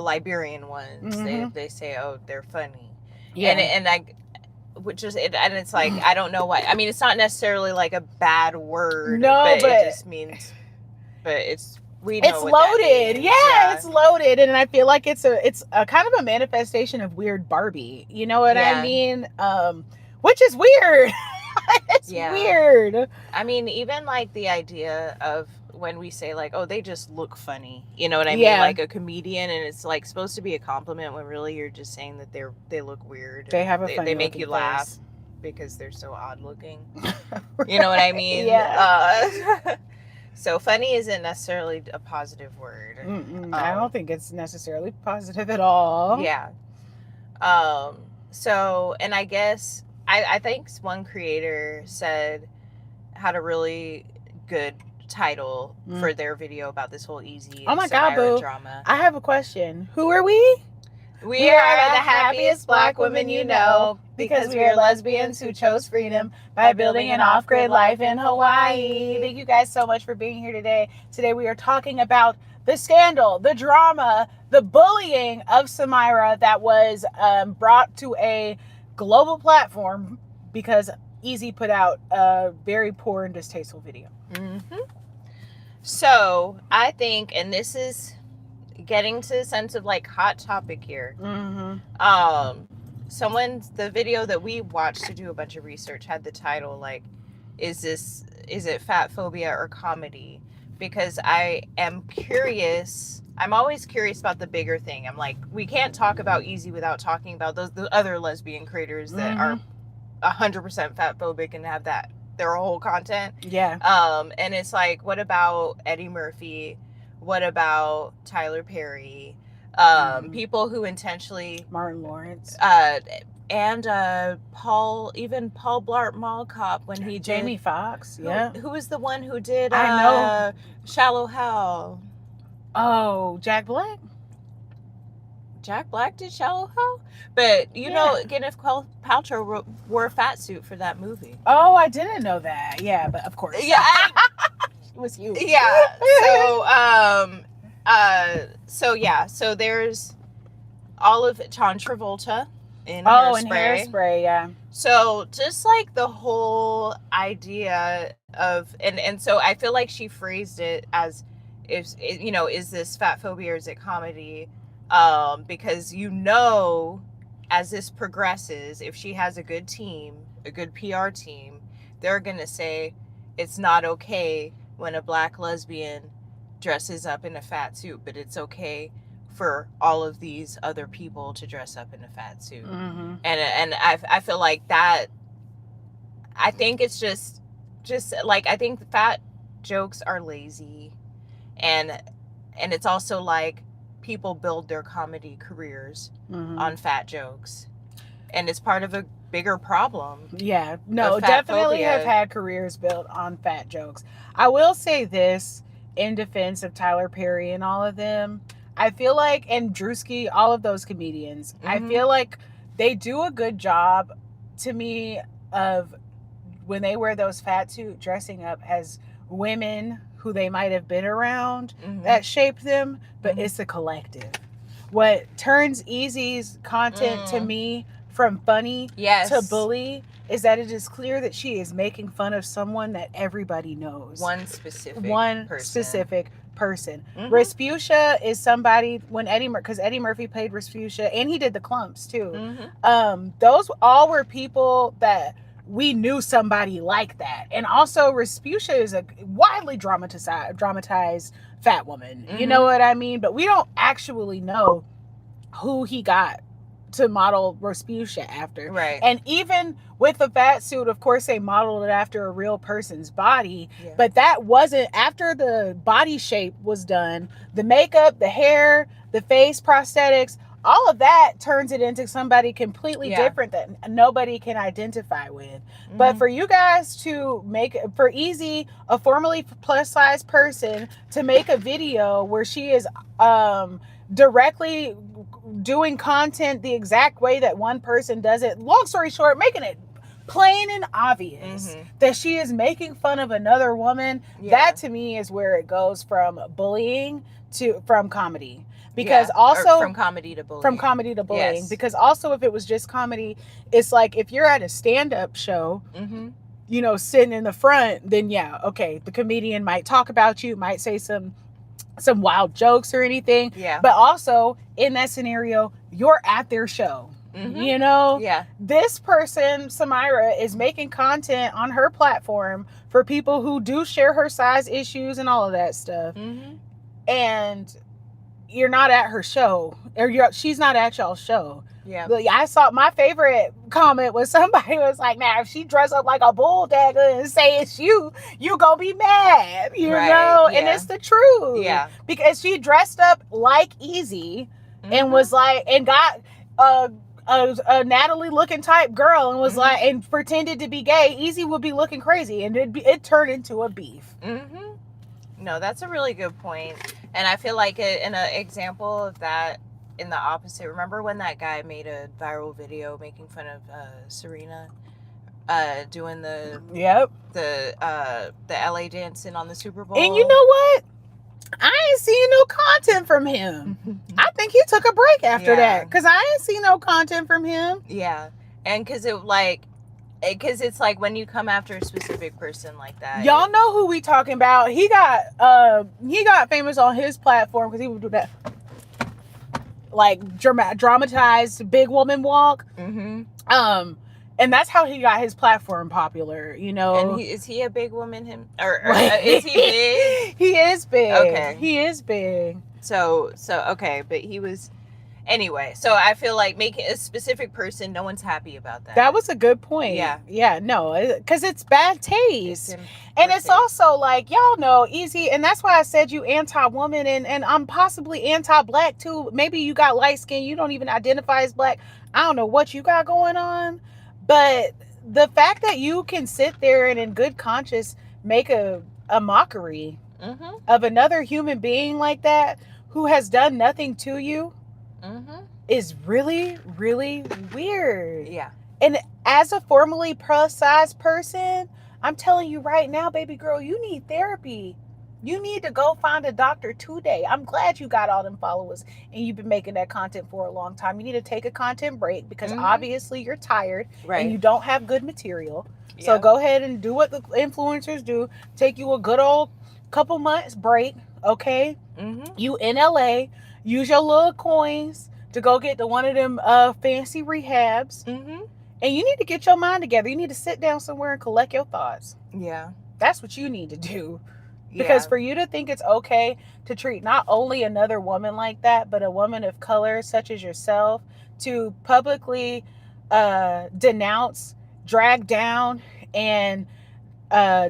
Liberian ones, they say, oh, they're funny. And I, which is it, and it's like, I don't know why. I mean, it's not necessarily like a bad word, but it just means, but it's loaded. It's loaded, and I feel like it's a kind of a manifestation of weird Barbie. You know what I mean? Which is weird. It's weird. I mean, even like the idea of when we say like, oh, they just look funny, you know what I mean? Like a comedian, and it's like supposed to be a compliment when really you're just saying that they look weird. They have a funny they make you face. laugh because they're so odd looking. You know what I mean? So funny isn't necessarily a positive word. I don't think it's necessarily positive at all. So, and I guess I think one creator said had a really good title for their video about this whole Ezee and Samyra drama. I have a question. Who are we? We are the happiest black women you know, because we are lesbians who chose freedom by building an off-grid life in Hawaii. Thank you guys so much for being here today. Today we are talking about the scandal, the drama, the bullying of Samyra that was brought to a global platform because Ezee put out a very poor and distasteful video. So I think, and this is getting to the sense of like hot topic here. The video that we watched to do a bunch of research had the title like, is it Fatphobia or comedy? Because I am curious. I'm always curious about the bigger thing. I'm like, we can't talk about Ezee without talking about the other lesbian creators that are 100% fatphobic and have their whole content. And it's like, what about Eddie Murphy? What about Tyler Perry? People who intentionally Martin Lawrence. Paul Blart Mall Cop when he did Jamie Foxx, yeah. Who was the one who did I know. Shallow Hal? Oh, Jack Black? Jack Black did Shallow Hal? But you know, Gwyneth Paltrow wore a fat suit for that movie. Oh, I didn't know that. Yeah, but of course. Yeah. It was huge. Yeah. So there's John Travolta in Hairspray. In Hairspray, yeah. So just like the whole idea of and so I feel like she phrased it as is this fat phobia or is it comedy? Because as this progresses, if she has a good team, a good PR team, they're gonna say it's not okay when a black lesbian dresses up in a fat suit, but it's okay for all of these other people to dress up in a fat suit. Mm-hmm. And I feel like that, I think it's just like, I think fat jokes are lazy, and it's also like people build their comedy careers on fat jokes, and it's part of a bigger problem. Yeah, no, definitely have had careers built on fat jokes. I will say this in defense of Tyler Perry and all of them. I feel like, and Drewski, all of those comedians, I feel like they do a good job to me of when they wear those fat suit dressing up as women who they might have been around that shaped them, but it's a collective. What turns Ezee's content to me from funny to bully is that it is clear that she is making fun of someone that everybody knows. One specific person. Respucia is somebody, because Eddie Murphy played Respucia, and he did the Clumps too. Those all were people that we knew somebody like that. And also Respucia is a widely dramatized fat woman. You know what I mean? But we don't actually know who he got to model Respucia after. Right. And even with the fat suit, of course, they modeled it after a real person's body. Yeah. But that wasn't, after the body shape was done, the makeup, the hair, the face prosthetics, all of that turns it into somebody completely different that nobody can identify with. But for you guys to make, for Ezee, a formerly plus size person, to make a video where she is directly doing content the exact way that one person does it, long story short, making it plain and obvious that she is making fun of another woman, that to me is where it goes from bullying from comedy. Because also from comedy to bullying. Yes. Because also, if it was just comedy, it's like if you're at a stand-up show, sitting in the front, then the comedian might talk about you, might say some wild jokes or anything. Yeah. But also in that scenario, you're at their show. This person, Samyra, is making content on her platform for people who do share her size issues and all of that stuff. And you're not at her show, or she's not at y'all's show. Yeah. But I saw, my favorite comment was somebody was like, "Now, if she dress up like a bulldagger and say it's you gonna be mad," you know? Yeah. And it's the truth. Yeah. Because she dressed up like Ezee and was like, and got a Natalie looking type girl and was like, and pretended to be gay, Ezee would be looking crazy, and it turned into a beef. No, that's a really good point. And I feel like an example of that in the opposite. Remember when that guy made a viral video making fun of Serena doing the LA dancing on the Super Bowl? And you know what? I ain't seen no content from him. I think he took a break after that, because I ain't seen no content from him. Yeah. And because it's like when you come after a specific person like that. Y'all know who we talking about. He got famous on his platform because he would do that like dramatized big woman walk. And that's how he got his platform popular, And is he a big woman? Or is he big? He is big. Okay. He is big. So okay, but he was. Anyway, so I feel like making a specific person, no one's happy about that. That was a good point. Yeah. No, because it's bad taste. And it's taste. also like, y'all know, Ezee, and that's why I said you anti-woman, and I'm possibly anti-black too. Maybe you got light skin, you don't even identify as black. I don't know what you got going on, but the fact that you can sit there and in good conscience make a mockery of another human being like that who has done nothing to you is really, really weird. Yeah. And as a formerly plus size person, I'm telling you right now, baby girl, you need therapy. You need to go find a doctor today. I'm glad you got all them followers and you've been making that content for a long time. You need to take a content break because obviously you're tired and you don't have good material. Yeah. So go ahead and do what the influencers do. Take you a good old couple months break, okay? You in LA, use your little coins to go get to one of them fancy rehabs. And you need to get your mind together. You need to sit down somewhere and collect your thoughts. Yeah. That's what you need to do. Because for you to think it's okay to treat not only another woman like that, but a woman of color such as yourself, to publicly denounce, drag down, and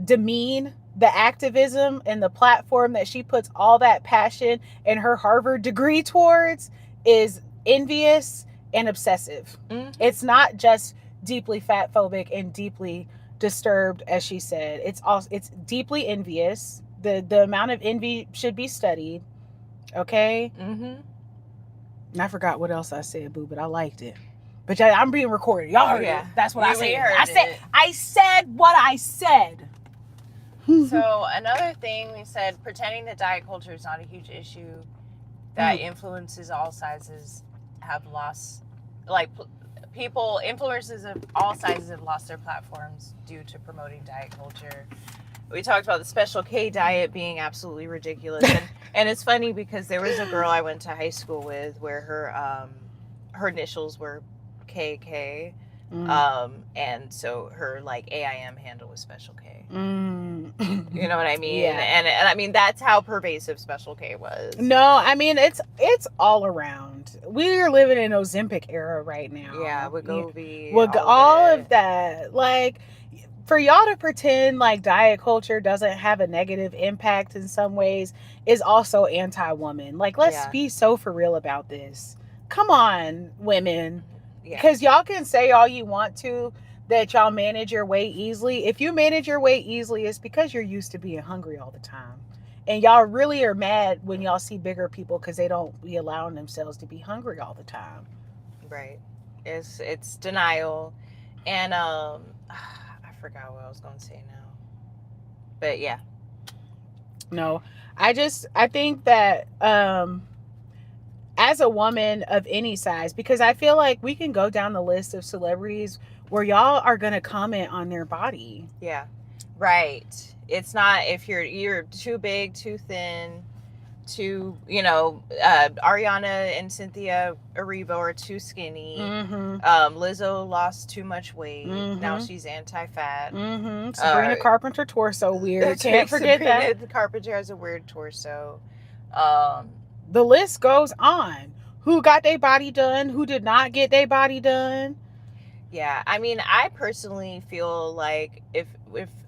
demean the activism and the platform that she puts all that passion and her Harvard degree towards is envious and obsessive. It's not just deeply fatphobic and deeply disturbed, as she said. It's deeply envious. The amount of envy should be studied. Okay? And I forgot what else I said, boo, but I liked it. But I'm being recorded. Y'all heard it. That's what I said. I said what I said. So another thing we said, pretending that diet culture is not a huge issue, that influences all sizes have lost, like influencers of all sizes have lost their platforms due to promoting diet culture. We talked about the Special K diet being absolutely ridiculous. And it's funny because there was a girl I went to high school with where her initials were KK. And so her like AIM handle was Special K. You know what I mean? Yeah. And I mean, that's how pervasive Special K was. No, I mean, it's all around. We're living in Ozempic era right now. Yeah, Wegovy. With all of that. Like, for y'all to pretend like diet culture doesn't have a negative impact in some ways is also anti-woman. Like, let's be so for real about this. Come on, women. Because y'all can say all you want to that y'all manage your weight easily. If you manage your weight easily, it's because you're used to being hungry all the time. And y'all really are mad when y'all see bigger people because they don't be allowing themselves to be hungry all the time. Right. It's denial. And I forgot what I was going to say now. But yeah. No, I think that as a woman of any size, because I feel like we can go down the list of celebrities where y'all are going to comment on their body. Yeah. Right. It's not if you're too big, too thin, too, Ariana and Cynthia Erivo are too skinny. Lizzo lost too much weight. Now she's anti-fat. Sabrina Carpenter torso weird. Can't forget Sabrina that. Carpenter has a weird torso. The list goes on. Who got their body done? Who did not get their body done? Yeah, I mean, I personally feel like if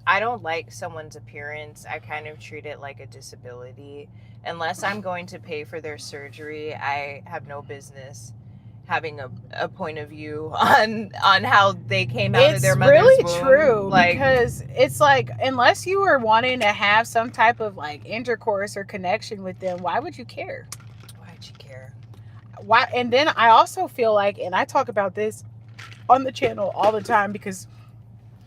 I don't like someone's appearance, I kind of treat it like a disability. Unless I'm going to pay for their surgery, I have no business having a point of view on how they came out of their mother's womb. It's really true, because it's like, unless you were wanting to have some type of like intercourse or connection with them, why would you care? Why'd you care? Why? And then I also feel like, and I talk about this on the channel all the time because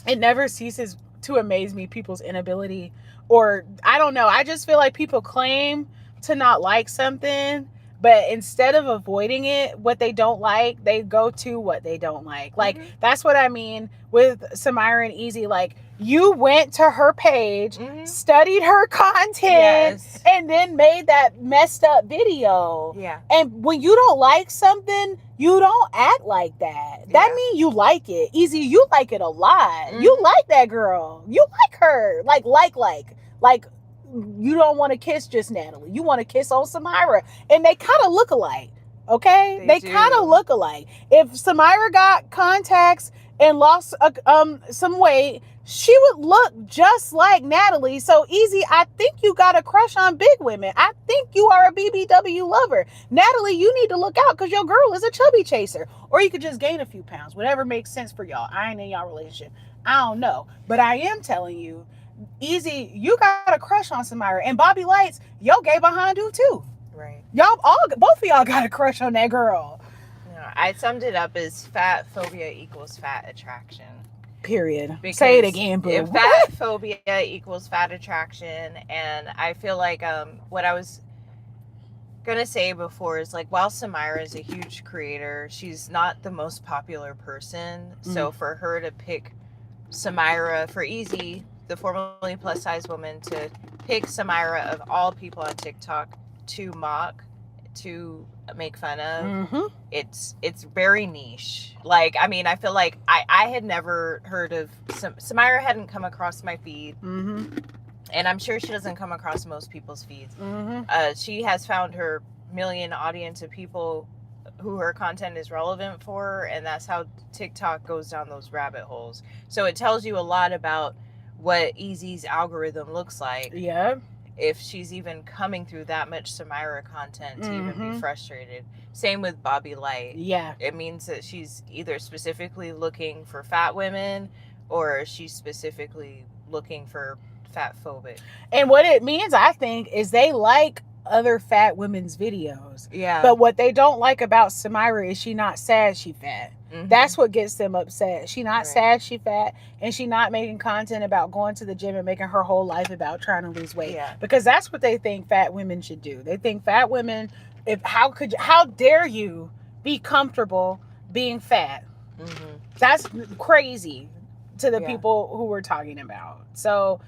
it never ceases to amaze me, people's inability, or I don't know, I just feel like people claim to not like something, but instead of avoiding it, what they don't like, they go to what they don't like. Like, that's what I mean with Samyra and Ezee. Like, you went to her page, studied her content, and then made that messed up video. Yeah. And when you don't like something, you don't act like that. That means you like it. Ezee, you like it a lot. You like that girl. You like her. Like, you don't want to kiss just Natalie. You want to kiss on Samyra. And they kind of look alike. Okay, they kind of look alike. If Samyra got contacts and lost some weight, she would look just like Natalie. So Ezee, I think you got a crush on big women. I think you are a BBW lover. Natalie, you need to look out because your girl is a chubby chaser. Or you could just gain a few pounds, whatever makes sense for y'all. I ain't in y'all relationship. I don't know, but I am telling you, Ezee, you got a crush on Samyra, and Bobby Lights, yo gay behind you too. Right. Y'all all, both of y'all got a crush on that girl. Yeah, I summed it up as fat phobia equals fat attraction. Period. Because say it again, boo. Fat phobia equals fat attraction, and I feel like what I was gonna say before is like, while Samyra is a huge creator, she's not the most popular person. So for her to pick Samyra, for Ezee, the formerly plus size woman, to pick Samyra of all people on TikTok to mock, to make fun of, it's very niche. Like, I mean, I feel like I had never heard of Samyra, hadn't come across my feed, and I'm sure she doesn't come across most people's feeds. She has found her million audience of people who her content is relevant for, and that's how TikTok goes down those rabbit holes. So it tells you a lot about what Ezee's algorithm looks like. Yeah. If she's even coming through that much Samyra content to even be frustrated. Same with Bobby Light. Yeah. It means that she's either specifically looking for fat women, or she's specifically looking for fat phobic. And what it means, I think, is they like other fat women's videos. Yeah. But what they don't like about Samyra is she not sad she fat. That's what gets them upset. She not sad she fat, and she not making content about going to the gym and making her whole life about trying to lose weight. Yeah. Because that's what they think fat women should do. They think fat women, how dare you be comfortable being fat? That's crazy to the people who we're talking about. So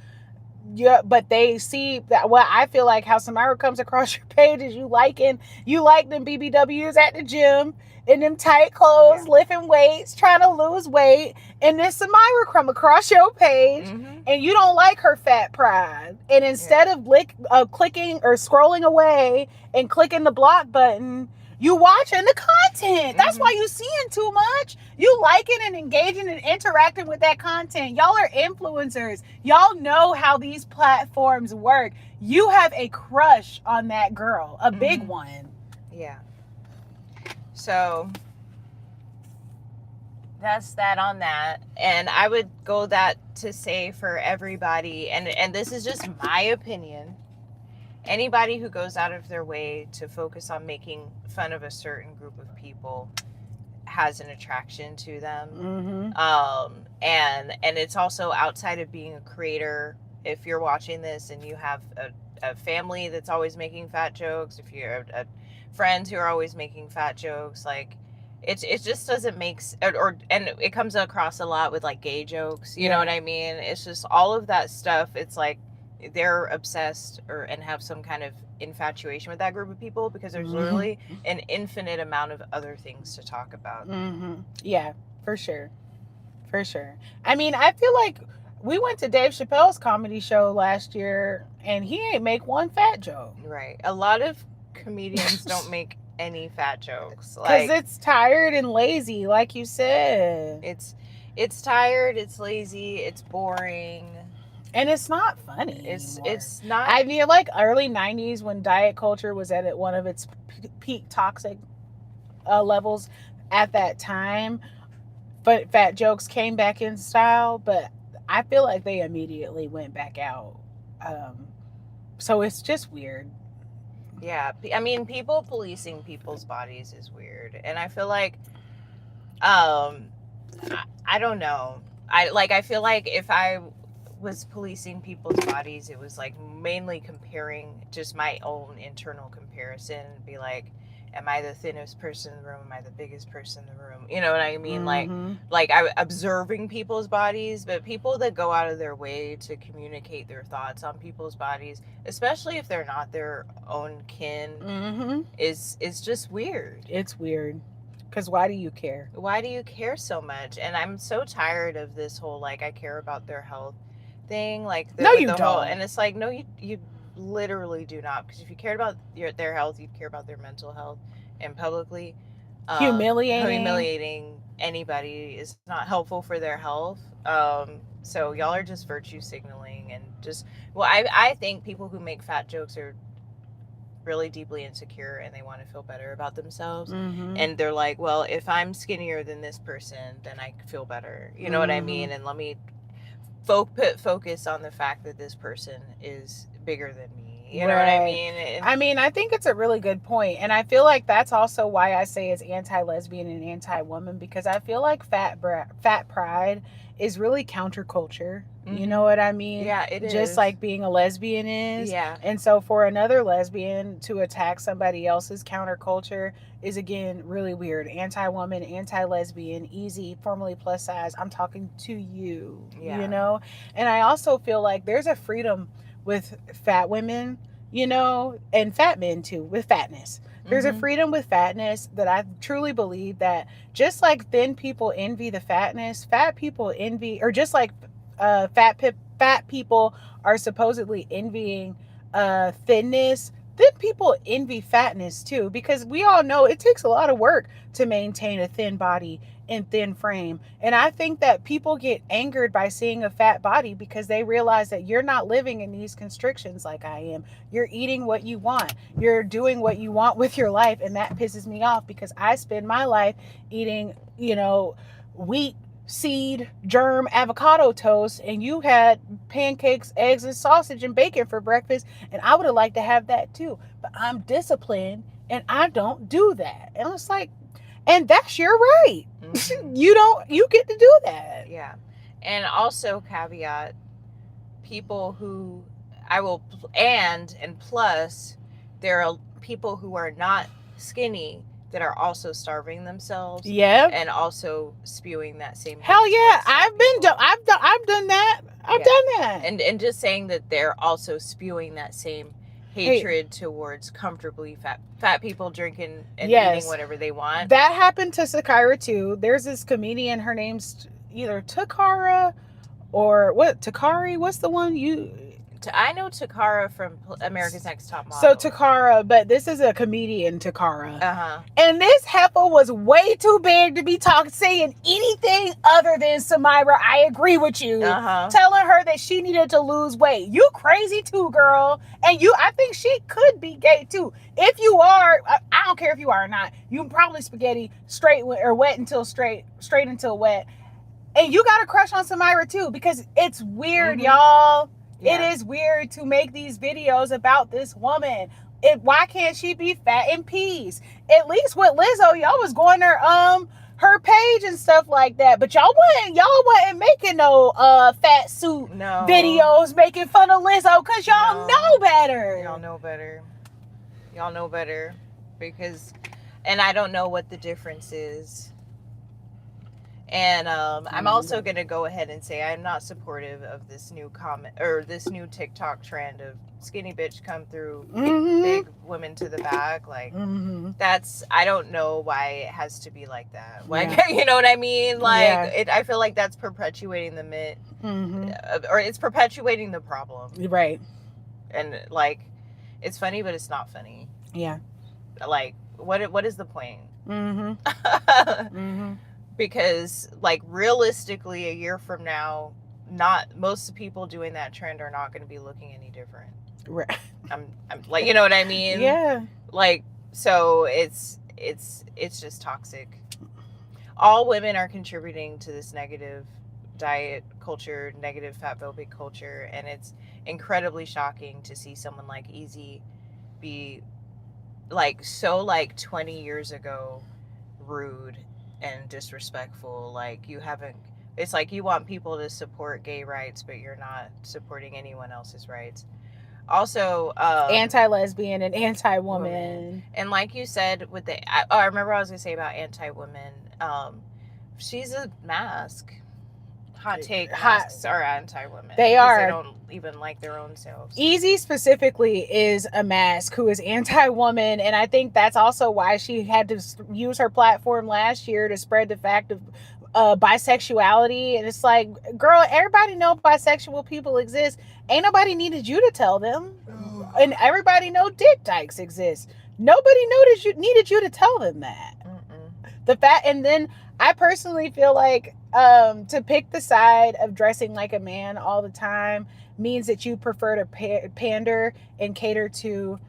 yeah, but they see that. Well, I feel like how Samyra comes across your page is you like them BBWs at the gym in them tight clothes, lifting weights, trying to lose weight, and then Samyra come across your page and you don't like her fat pride, and instead of clicking or scrolling away and clicking the block button, you watching the content. That's why you seeing too much. You liking and engaging and interacting with that content. Y'all are influencers. Y'all know how these platforms work. You have a crush on that girl, a big one. Yeah. So that's that on that. And I would go that to say for everybody, and this is just my opinion, anybody who goes out of their way to focus on making fun of a certain group of people has an attraction to them. And it's also outside of being a creator. If you're watching this and you have a family that's always making fat jokes, if you're friends who are always making fat jokes, like it just doesn't make and it comes across a lot with like gay jokes, you know what I mean? It's just all of that stuff. It's like they're obsessed and have some kind of infatuation with that group of people because there's literally an infinite amount of other things to talk about. Yeah, for sure. I mean, I feel like we went to Dave Chappelle's comedy show last year and he ain't make one fat joke. Right. A lot of comedians don't make any fat jokes because it's tired and lazy, like you said. It's tired, it's lazy, it's boring. And it's not funny. It's not. I mean, like early 90s when diet culture was at one of its peak toxic levels at that time, but fat jokes came back in style, but I feel like they immediately went back out. So it's just weird. Yeah. I mean, people policing people's bodies is weird. And I feel like, I don't know. I feel like if I was policing people's bodies, it was like mainly comparing just my own internal comparison, be like, am I the thinnest person in the room, am I the biggest person in the room, you know what I mean? Like I observing people's bodies. But people that go out of their way to communicate their thoughts on people's bodies, especially if they're not their own kin, is just weird. It's weird. Because why do you care? Why do you care so much? And I'm so tired of this whole like I care about their health thing. Like no, you don't. And it's like, no, you literally do not. Because if you cared about their health, you'd care about their mental health. and publicly. Humiliating. Anybody is not helpful for their health. So y'all are just virtue signaling and just, well, I think people who make fat jokes are really deeply insecure and they want to feel better about themselves. And they're like, well, if I'm skinnier than this person, then I feel better. You know what I mean? And let me put focus on the fact that this person is bigger than me. You know what I mean? I think it's a really good point. And I feel like that's also why I say it's anti-lesbian and anti-woman, because I feel like fat pride is really counterculture. You know what I mean? Yeah, it is. Just like being a lesbian is. Yeah. And so for another lesbian to attack somebody else's counterculture is, again, really weird. Anti-woman, anti-lesbian, Ezee, formerly plus size. I'm talking to you, you know? And I also feel like there's a freedom with fat women, you know, and fat men too, with fatness. There's a freedom with fatness that I truly believe that just like thin people envy the fatness, fat people envy, or just like fat people are supposedly envying thinness, thin people envy fatness too, because we all know it takes a lot of work to maintain a thin body and thin frame. And I think that people get angered by seeing a fat body because they realize that you're not living in these constrictions like I am. You're eating what you want. You're doing what you want with your life. And that pisses me off because I spend my life eating, you know, wheat, seed, germ, avocado toast, and you had pancakes, eggs, and sausage and bacon for breakfast, and I would have liked to have that too. But I'm disciplined and I don't do that. And it's like, and that's your right. You get to do that. Yeah. And also caveat, people who and plus there are people who are not skinny that are also starving themselves. Yeah. And also spewing that same. Hell yeah. I've done that. I've done that. And just saying that they're also spewing that same hatred towards comfortably fat people drinking and eating whatever they want. That happened to Samyra too. There's this comedian, her name's either Takara or Takari? What's the one I know Takara from America's Next Top Model. So Takara, but this is a comedian, Takara. Uh-huh. And this heifer was way too big to be saying anything other than Samyra, I agree with you. Uh-huh. Telling her that she needed to lose weight. You crazy too, girl. And I think she could be gay too. If you are, I don't care if you are or not. You probably spaghetti straight or wet until straight until wet. And you got a crush on Samyra too, because it's weird, y'all. Yeah. It is weird to make these videos about this woman. Why can't she be fat in peace? At least with Lizzo, y'all was going her page and stuff like that. But y'all wasn't making no fat suit videos making fun of Lizzo because y'all know better. Y'all know better because, and I don't know what the difference is. And I'm also going to go ahead and say I'm not supportive of this new this new TikTok trend of skinny bitch come through, big women to the back. Like I don't know why it has to be like that. Like, you know what I mean? Like I feel like that's perpetuating the myth or it's perpetuating the problem. Right. And like, it's funny, but it's not funny. Yeah. Like what is the point? Because like realistically a year from now, not most people doing that trend are not going to be looking any different. Right. I'm like, you know what I mean? Yeah. Like, so it's just toxic. All women are contributing to this negative diet culture, negative fatphobic culture, and it's incredibly shocking to see someone like Ezee be like so like 20 years ago rude and disrespectful. Like it's like you want people to support gay rights, but you're not supporting anyone else's rights. Also, anti-lesbian and anti-woman. And like you said with I remember I was gonna say about anti-women. She's a mask. Hot take. Masks are anti-women. They are. They don't even like their own selves. Ezee specifically is a mask who is anti-woman, and I think that's also why she had to use her platform last year to spread the fact of bisexuality. And it's like, girl, everybody know bisexual people exist. Ain't nobody needed you to tell them. And everybody know dick dykes exist. Nobody needed you to tell them that. And then I personally feel like to pick the side of dressing like a man all the time means that you prefer to pander and cater to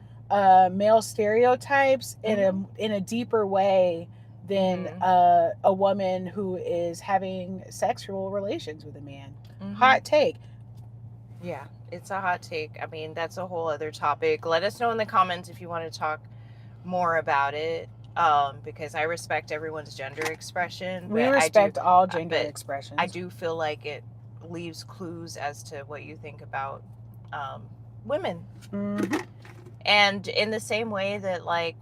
male stereotypes in a deeper way than a woman who is having sexual relations with a man. Hot take. Yeah, it's a hot take. I mean, that's a whole other topic. Let us know in the comments if you want to talk more about it. Because I respect everyone's gender expression. We respect all gender expressions. I do feel like it leaves clues as to what you think about women. And in the same way that, like,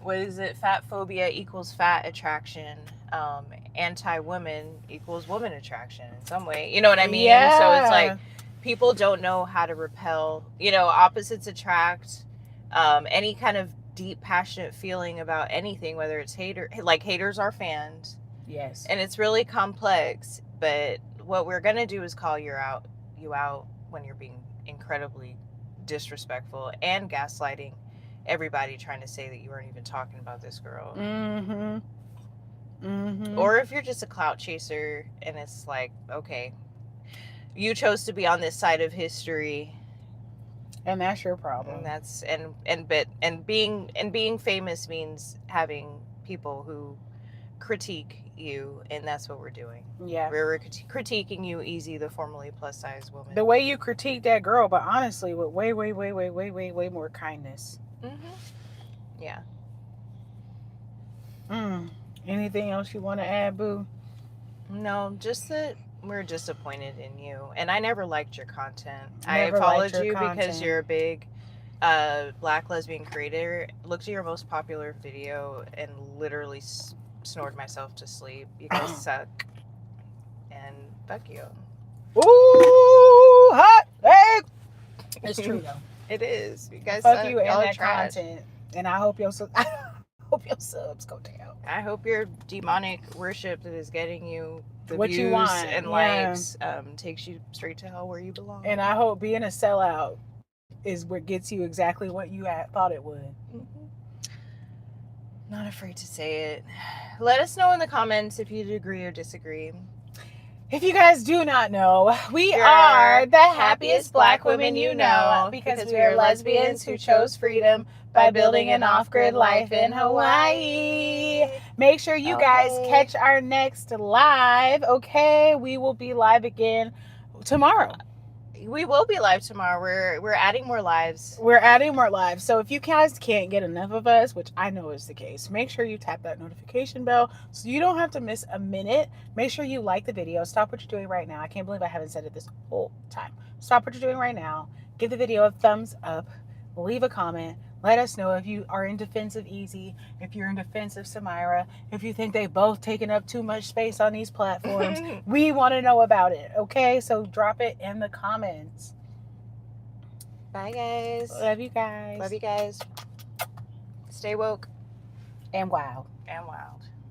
fatphobia equals fat attraction, anti-woman equals woman attraction in some way. You know what I mean? Yeah. So it's like people don't know how to repel. You know, opposites attract. Any kind of deep, passionate feeling about anything, whether it's haters are fans. Yes. And it's really complex. But what we're gonna do is call you out when you're being incredibly disrespectful and gaslighting everybody, trying to say that you weren't even talking about this girl. Or if you're just a clout chaser and it's like, okay, you chose to be on this side of history, and that's your problem. and that's being famous means having people who critique you, and that's what we're doing. Yeah, we're critiquing you, Ezee, the formerly plus size woman. The way you critique that girl, but honestly, with way more kindness. Yeah. Anything else you want to add, boo? No, just that we're disappointed in you, and I never liked your content. I followed you because you're a big Black lesbian creator. Looked at your most popular video and literally snored myself to sleep. You guys suck, and fuck you. Ooh, hot egg. It's true though. It is. You guys fuck suck. you and that trash. content, and I hope your subs go down. I hope your demonic worship that is getting you the what views you want and likes takes you straight to hell where you belong. And I hope being a sellout is what gets you exactly what you thought it would. Not afraid to say it. Let us know in the comments if you agree or disagree. If you guys do not know, we are the happiest Black women you know, because we are lesbians who chose freedom by building an off-grid life in Hawaii. Make sure you guys catch our next live, okay? We will be live again tomorrow. We will be live tomorrow. We're adding more lives. We're adding more lives. So if you guys can't get enough of us, which I know is the case, make sure you tap that notification bell so you don't have to miss a minute. Make sure you like the video. Stop what you're doing right now. I can't believe I haven't said it this whole time. Stop what you're doing right now. Give the video a thumbs up. Leave a comment. Let us know if you are in defense of Ezee, if you're in defense of Samyra, if you think they've both taken up too much space on these platforms. We want to know about it, okay? So drop it in the comments. Bye, guys. Love you guys. Love you guys. Stay woke. And wild. And wild.